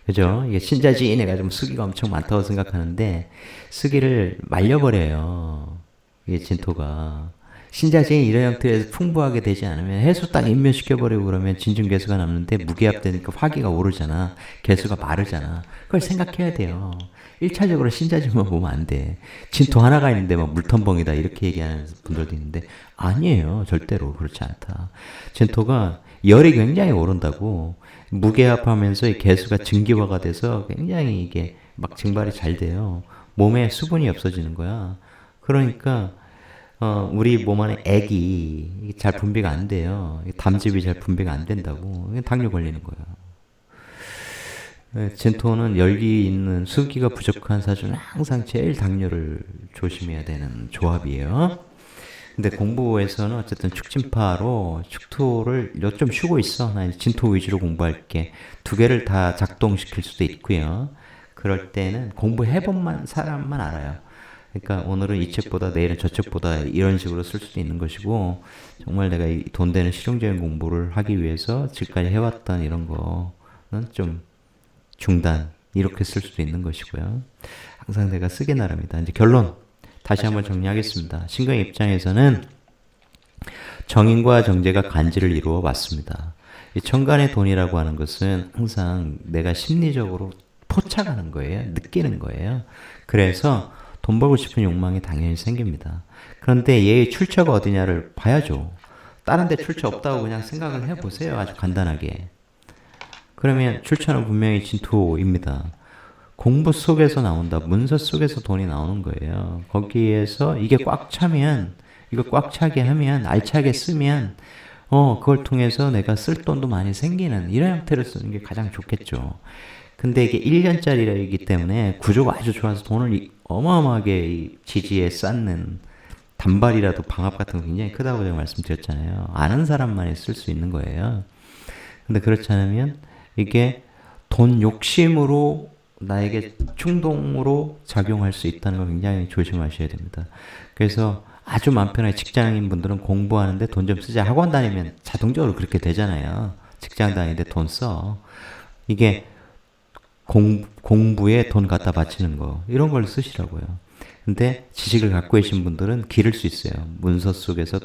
그죠? 이게 신자지인 해가지고 수기가 엄청 많다고 생각하는데 수기를 말려버려요. 이게 진토가 신자진이 이런 형태에서 풍부하게 되지 않으면 해수 딱 인면시켜버리고 그러면 진중개수가 남는데 무게합되니까 화기가 오르잖아. 개수가 마르잖아. 그걸 생각해야 돼요. 1차적으로 신자진만 보면 안 돼. 진토 하나가 있는데 막 물텀벙이다 이렇게 얘기하는 분들도 있는데 아니에요. 절대로 그렇지 않다. 진토가 열이 굉장히 오른다고 무게합하면서 이 개수가 증기화가 돼서 굉장히 이게 막 증발이 잘 돼요. 몸에 수분이 없어지는 거야. 그러니까 우리 몸 안에 액이 잘 분비가 안 돼요. 담즙이 잘 분비가 안 된다고. 당뇨 걸리는 거예요. 진토는 열기 있는 수기가 부족한 사주는 항상 제일 당뇨를 조심해야 되는 조합이에요. 근데 공부에서는 어쨌든 축진파로 축토를 좀 쉬고 있어. 나 진토 위주로 공부할게. 두 개를 다 작동시킬 수도 있고요. 그럴 때는 공부해본 사람만 알아요. 그러니까 오늘은 이 책보다 내일은 저 책보다 이런 식으로 쓸 수도 있는 것이고 정말 내가 이 돈 되는 실용적인 공부를 하기 위해서 지금까지 해왔던 이런 거는 좀 중단 이렇게 쓸 수도 있는 것이고요. 항상 내가 쓰게 나릅니다. 이제 결론 다시 한번 정리하겠습니다. 신경의 입장에서는 정인과 정제가 간지를 이루어 왔습니다. 이 천간의 돈이라고 하는 것은 항상 내가 심리적으로 포착하는 거예요. 느끼는 거예요. 그래서 돈 벌고 싶은 욕망이 당연히 생깁니다. 그런데 얘의 출처가 어디냐를 봐야죠. 다른 데 출처 없다고 그냥 생각을 해보세요. 아주 간단하게. 그러면 출처는 분명히 진토입니다. 공부 속에서 나온다. 문서 속에서 돈이 나오는 거예요. 거기에서 이게 꽉 차면, 이거 꽉 차게 하면, 알차게 쓰면, 그걸 통해서 내가 쓸 돈도 많이 생기는 이런 형태로 쓰는 게 가장 좋겠죠. 근데 이게 1년짜리이기 때문에 구조가 아주 좋아서 돈을 어마어마하게 지지에 쌓는 단발이라도 방압 같은 거 굉장히 크다고 제가 말씀드렸잖아요. 아는 사람만이 쓸 수 있는 거예요. 근데 그렇지 않으면 이게 돈 욕심으로 나에게 충동으로 작용할 수 있다는 걸 굉장히 조심하셔야 됩니다. 그래서 아주 마음 편하게 직장인 분들은 공부하는데 돈 좀 쓰자. 학원 다니면 자동적으로 그렇게 되잖아요. 직장 다니는데 돈 써. 이게 공부에 돈 갖다 바치는 거 이런 걸 쓰시라고요. 근데 지식을 갖고 계신 분들은 기를 수 있어요. 문서 속에서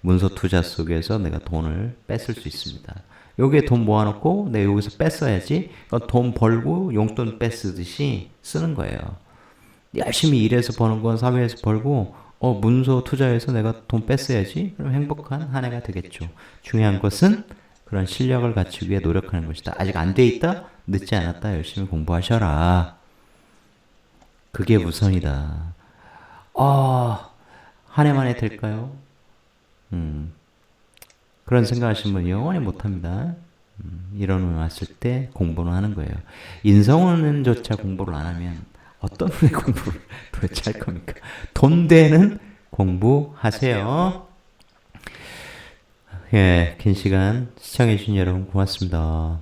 문서 투자 속에서 내가 돈을 뺏을 수 있습니다. 여기에 돈 모아놓고 내가 여기서 뺐어야지. 그러니까 돈 벌고 용돈 뺏으듯이 쓰는 거예요. 열심히 일해서 버는 건 사회에서 벌고 문서 투자해서 내가 돈 뺐어야지. 그럼 행복한 한 해가 되겠죠. 중요한 것은 그런 실력을 갖추기 위해 노력하는 것이다. 아직 안 돼 있다? 늦지 않았다. 열심히 공부하셔라. 그게 우선이다. 한 해만 해 될까요? 그런 생각하시는 분 영원히 못합니다. 이런 운 왔을 때 공부는 하는 거예요. 인성운은조차 공부를 안 하면 어떤 분의 공부를 도대체 할 겁니까? 돈 되는 공부하세요. 긴 시간 시청해주신 여러분 고맙습니다.